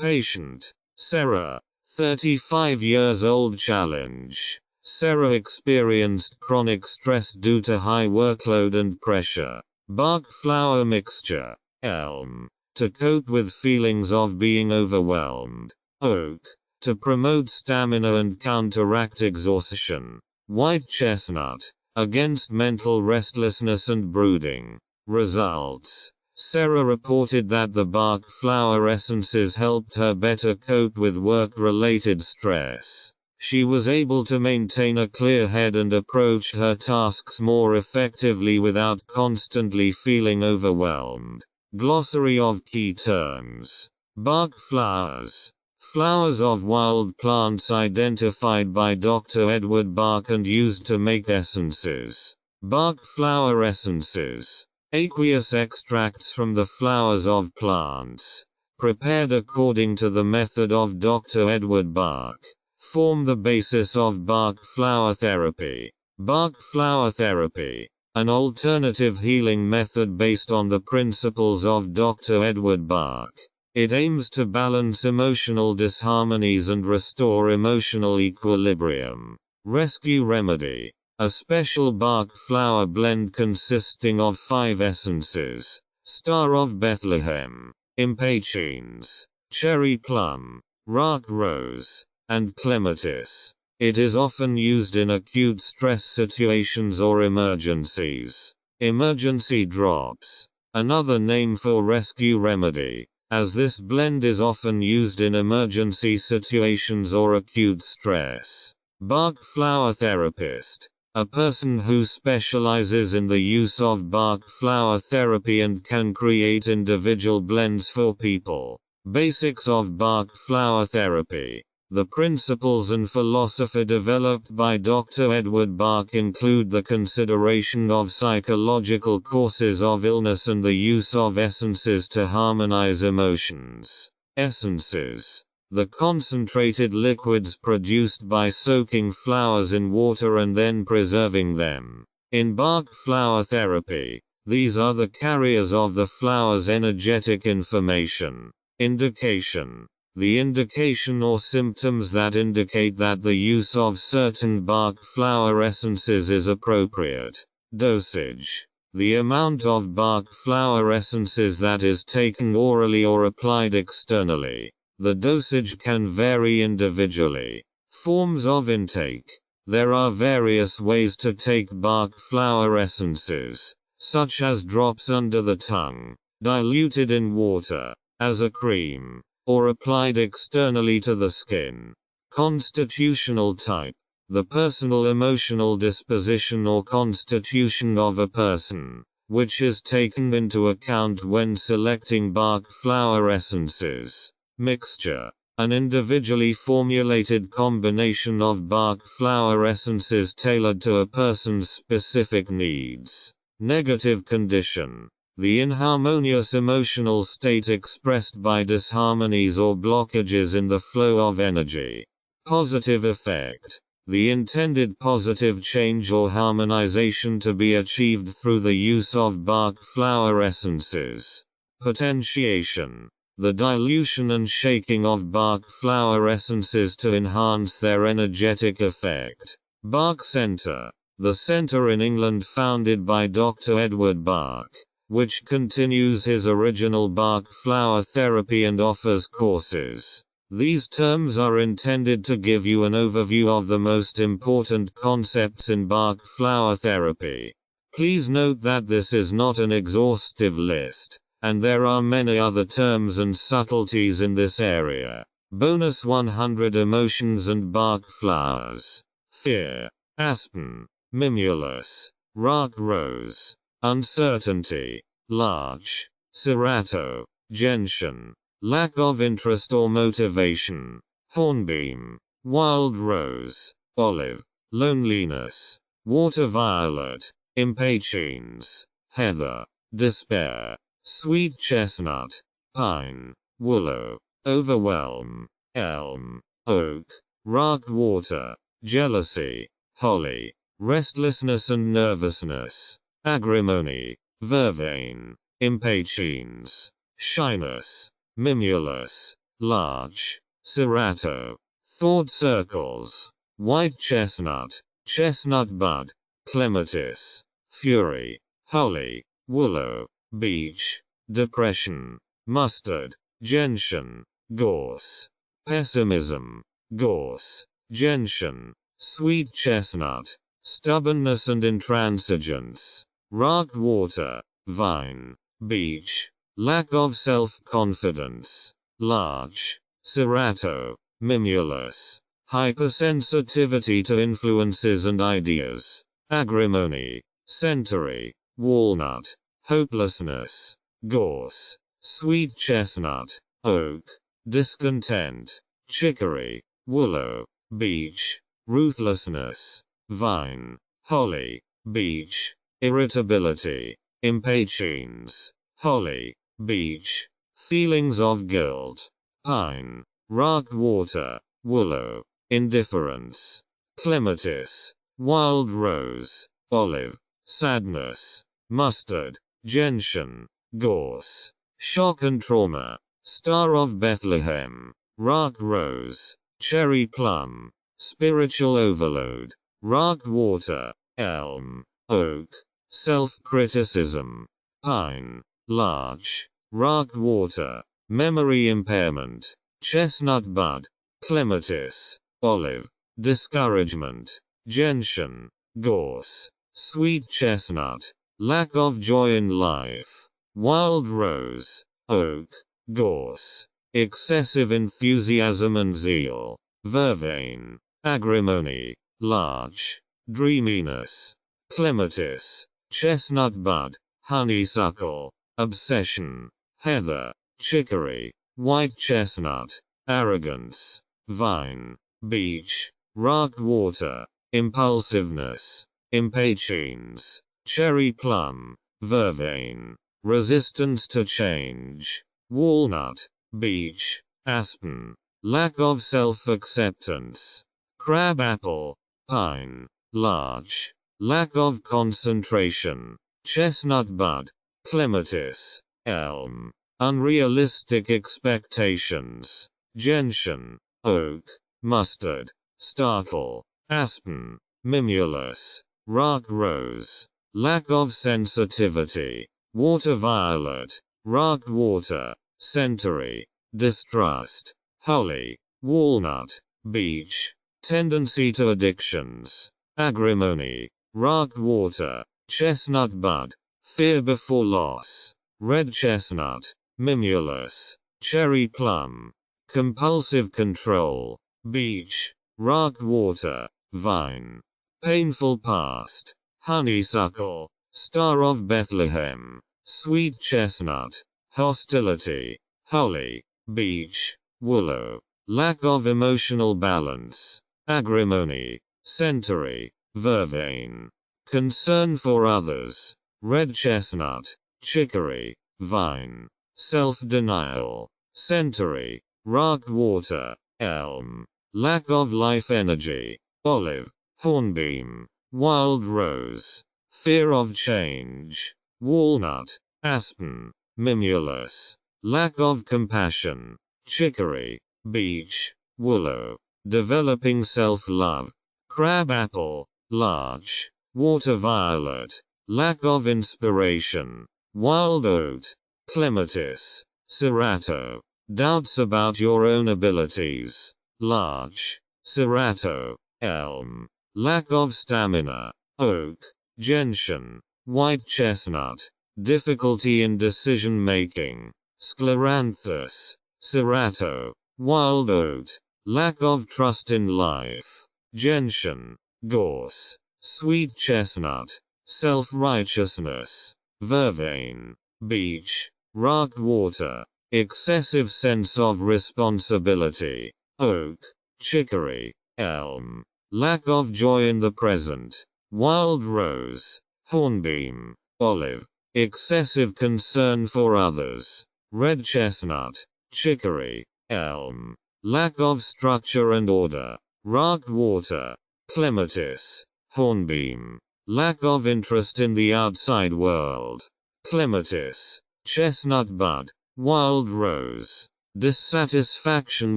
Patient. Sarah. 35 years old challenge. Sarah experienced chronic stress due to high workload and pressure. Bach flower mixture. Elm. To cope with feelings of being overwhelmed. Oak. To promote stamina and counteract exhaustion. White chestnut. Against mental restlessness and brooding. Results. Sarah reported that the Bach flower essences helped her better cope with work-related stress. She was able to maintain a clear head and approach her tasks more effectively without constantly feeling overwhelmed. Glossary of key terms. Bach flowers. Flowers of wild plants identified by Dr. Edward Bach and used to make essences. Bach flower essences. Aqueous extracts from the flowers of plants, prepared according to the method of Dr. Edward Bach, form the basis of Bach flower therapy. Bach flower therapy. An alternative healing method based on the principles of Dr. Edward Bach. It aims to balance emotional disharmonies and restore emotional equilibrium. Rescue remedy. A special Bach flower blend consisting of 5 essences: Star of Bethlehem, impatiens, cherry plum, rock rose, and clematis. It is often used in acute stress situations or emergencies. Emergency drops. Another name for rescue remedy, as this blend is often used in emergency situations or acute stress. Bach flower therapist. A person who specializes in the use of Bach flower therapy and can create individual blends for people. Basics of Bach flower therapy. The principles and philosophy developed by Dr. Edward Bach include the consideration of psychological causes of illness and the use of essences to harmonize emotions. Essences. The concentrated liquids produced by soaking flowers in water and then preserving them. In Bach flower therapy, these are the carriers of the flower's energetic information. Indication. The indication or symptoms that indicate that the use of certain Bach flower essences is appropriate. Dosage. The amount of Bach flower essences that is taken orally or applied externally. The dosage can vary individually. Forms of intake. There are various ways to take Bach flower essences, such as drops under the tongue, diluted in water, as a cream, or applied externally to the skin. Constitutional type. The personal emotional disposition or constitution of a person, which is taken into account when selecting Bach flower essences. Mixture. An individually formulated combination of Bach flower essences tailored to a person's specific needs. Negative condition. The inharmonious emotional state expressed by disharmonies or blockages in the flow of energy. Positive effect. The intended positive change or harmonization to be achieved through the use of Bach flower essences. Potentiation. The dilution and shaking of Bach flower essences to enhance their energetic effect. Bach Center. The center in England founded by Dr. Edward Bach, which continues his original Bach flower therapy and offers courses. These terms are intended to give you an overview of the most important concepts in Bach flower therapy. Please note that this is not an exhaustive list, and there are many other terms and subtleties in this area. Bonus 100 emotions and Bach flowers. Fear, aspen, mimulus, rock rose, uncertainty, larch, cerato, gentian, lack of interest or motivation, hornbeam, wild rose, olive, loneliness, water violet, impatiens, heather, despair, sweet chestnut, pine, willow, overwhelm, elm, oak, rock water, jealousy, holly, restlessness and nervousness, agrimony, vervain, impatiens, shyness, mimulus, larch, cerato, thought circles, white chestnut, chestnut bud, clematis, fury, holly, willow, beech, depression, mustard, gentian, gorse, pessimism, gorse, gentian, sweet chestnut, stubbornness and intransigence, rock water, vine, beech, lack of self-confidence, larch, cerato, mimulus, hypersensitivity to influences and ideas, agrimony, century, walnut, hopelessness, gorse, sweet chestnut, oak, discontent, chicory, willow, beech, ruthlessness, vine, holly, beech, irritability, impatiens, holly, beech, feelings of guilt, pine, rock water, willow, indifference, clematis, wild rose, olive, sadness, mustard, gentian, gorse, shock and trauma, star of Bethlehem, rock rose, cherry plum, spiritual overload, rock water, elm, oak, self-criticism, pine, larch, rock water, memory impairment, chestnut bud, clematis, olive, discouragement, gentian, gorse, sweet chestnut, lack of joy in life, wild rose, oak, gorse, excessive enthusiasm and zeal, vervain, agrimony, larch, dreaminess, clematis, chestnut bud, honeysuckle, obsession, heather, chicory, white chestnut, arrogance, vine, beech, rock water, impulsiveness, impatiens, cherry plum, vervain, resistance to change, walnut, beech, aspen, lack of self-acceptance, crabapple, pine, larch, lack of concentration, chestnut bud, clematis, elm, unrealistic expectations, gentian, oak, mustard, startle, aspen, mimulus, rock rose, lack of sensitivity, water violet, rock water, century, distrust, holly, walnut, beech, tendency to addictions, agrimony, rock water, chestnut bud, fear before loss, red chestnut, mimulus, cherry plum, compulsive control, beech, rock water, vine, painful past, honeysuckle, star of Bethlehem, sweet chestnut, hostility, holly, beech, willow, lack of emotional balance, agrimony, century, vervain, concern for others, red chestnut, chicory, vine, self-denial, century, rock water, elm, lack of life energy, olive, hornbeam, wild rose, fear of change, walnut, aspen, mimulus, lack of compassion, chicory, beech, willow, developing self-love, crabapple, larch, water violet, lack of inspiration, wild oat, clematis, cerato, doubts about your own abilities, larch, cerato, elm, lack of stamina, oak, gentian, white chestnut, difficulty in decision making. Scleranthus, cerato, wild oat, lack of trust in life. Gentian, gorse, sweet chestnut, self-righteousness. Vervain, beech, rock water, excessive sense of responsibility. Oak, chicory, elm, lack of joy in the present. Wild rose, hornbeam, olive, excessive concern for others. Red chestnut, chicory, elm, lack of structure and order. Rock water, clematis, hornbeam, lack of interest in the outside world. Clematis, chestnut bud, wild rose, dissatisfaction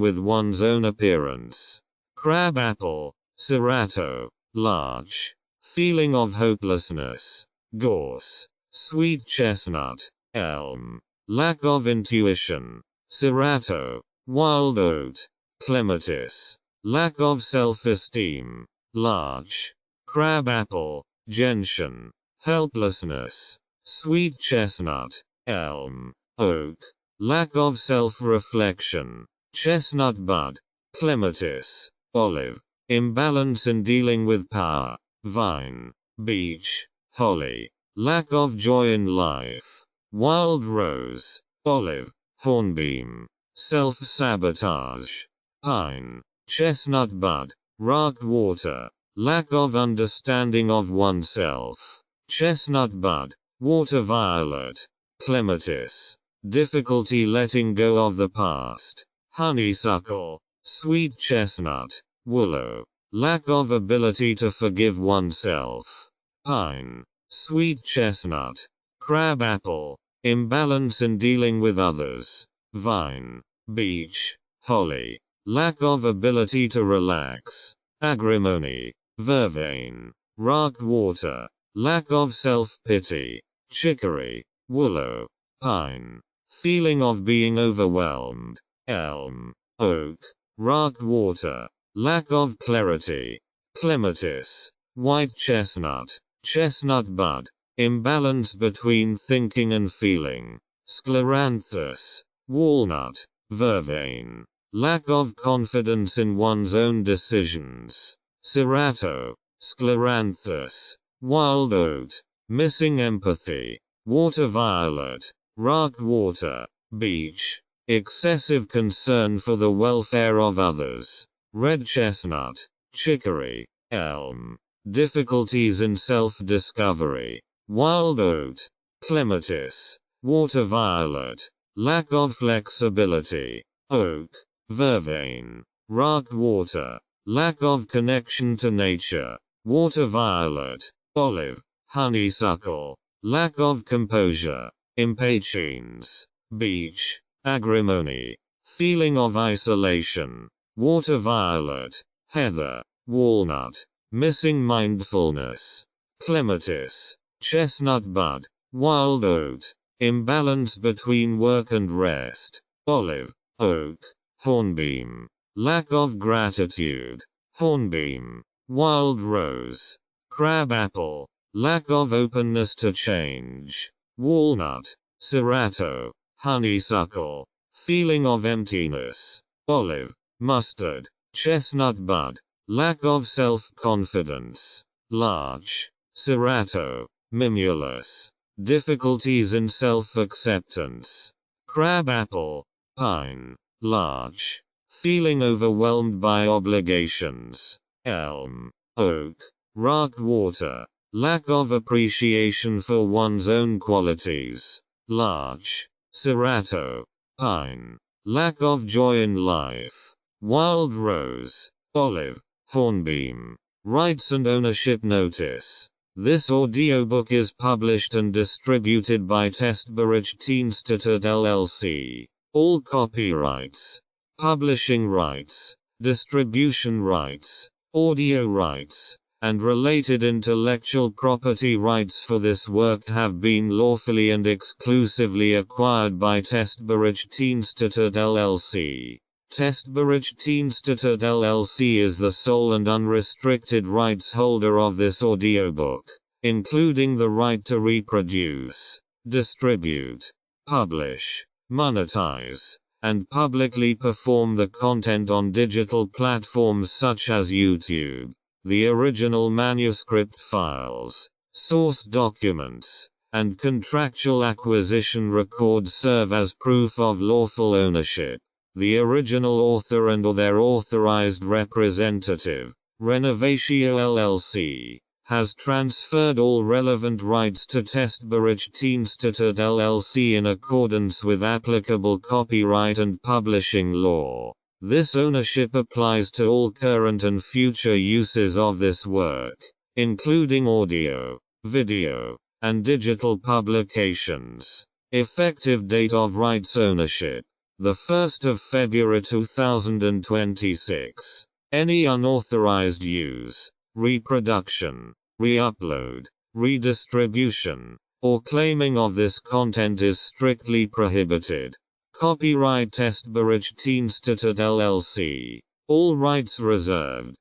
with one's own appearance. Crab apple, cerato, larch, feeling of hopelessness. Gorse, sweet chestnut, elm, lack of intuition. Cerato, wild oat. Clematis, lack of self-esteem. Larch, crab apple, gentian, helplessness. Sweet chestnut, elm, oak, lack of self-reflection. Chestnut bud, clematis, olive, imbalance in dealing with power. Vine, beech, holly, lack of joy in life. Wild rose, olive, hornbeam, self-sabotage. Pine, chestnut bud, rock water, lack of understanding of oneself. Chestnut bud, water violet. Clematis, difficulty letting go of the past. Honeysuckle, sweet chestnut, willow, lack of ability to forgive oneself. Pine, sweet chestnut. Crab apple, imbalance in dealing with others. Vine, beech, holly, lack of ability to relax. Agrimony, vervain, rock water, lack of self-pity. Chicory, willow, pine, feeling of being overwhelmed. Elm, oak, rock water, lack of clarity. Clematis, white chestnut, chestnut bud, imbalance between thinking and feeling. Scleranthus, walnut, vervain, lack of confidence in one's own decisions. Cerato, scleranthus, wild oat, missing empathy. Water violet, rock water, beech, excessive concern for the welfare of others. Red chestnut, chicory, elm, difficulties in self-discovery. Wild oat, clematis, water violet, lack of flexibility. Oak, vervain, rock water, lack of connection to nature. Water violet, olive, honeysuckle, lack of composure. Impatience, beech, agrimony, feeling of isolation. Water violet, heather, walnut, missing mindfulness. Clematis, chestnut bud, wild oat, imbalance between work and rest. Olive, oak, hornbeam, lack of gratitude. Hornbeam, wild rose, crab apple, lack of openness to change. Walnut, cerato, honeysuckle, feeling of emptiness. Olive, mustard, chestnut bud, lack of self-confidence. Larch, cerato, mimulus, difficulties in self-acceptance. Crab apple, pine, larch, feeling overwhelmed by obligations. Elm, oak, rock water, lack of appreciation for one's own qualities. Larch, cerato, pine, lack of joy in life. Wild rose, olive, hornbeam, rights and ownership notice. This audiobook is published and distributed by Testbericht-Institut LLC. All copyrights, publishing rights, distribution rights, audio rights, and related intellectual property rights for this work have been lawfully and exclusively acquired by Testbericht-Institut LLC. Testbericht-Institut LLC is the sole and unrestricted rights holder of this audiobook, including the right to reproduce. distribute, publish, monetize, and publicly perform the content on digital platforms such as YouTube. The original manuscript files, source documents, and contractual acquisition records serve as proof of lawful ownership. The original author and/or their authorized representative, Renovatio LLC, has transferred all relevant rights to Testbericht-Institut LLC in accordance with applicable copyright and publishing law. This ownership applies to all current and future uses of this work, including audio, video, and digital publications. Effective date of rights ownership: the 1st of February 2026. Any unauthorized use, reproduction, re-upload, redistribution, or claiming of this content is strictly prohibited. Copyright Testbericht-Institut LLC. All rights reserved.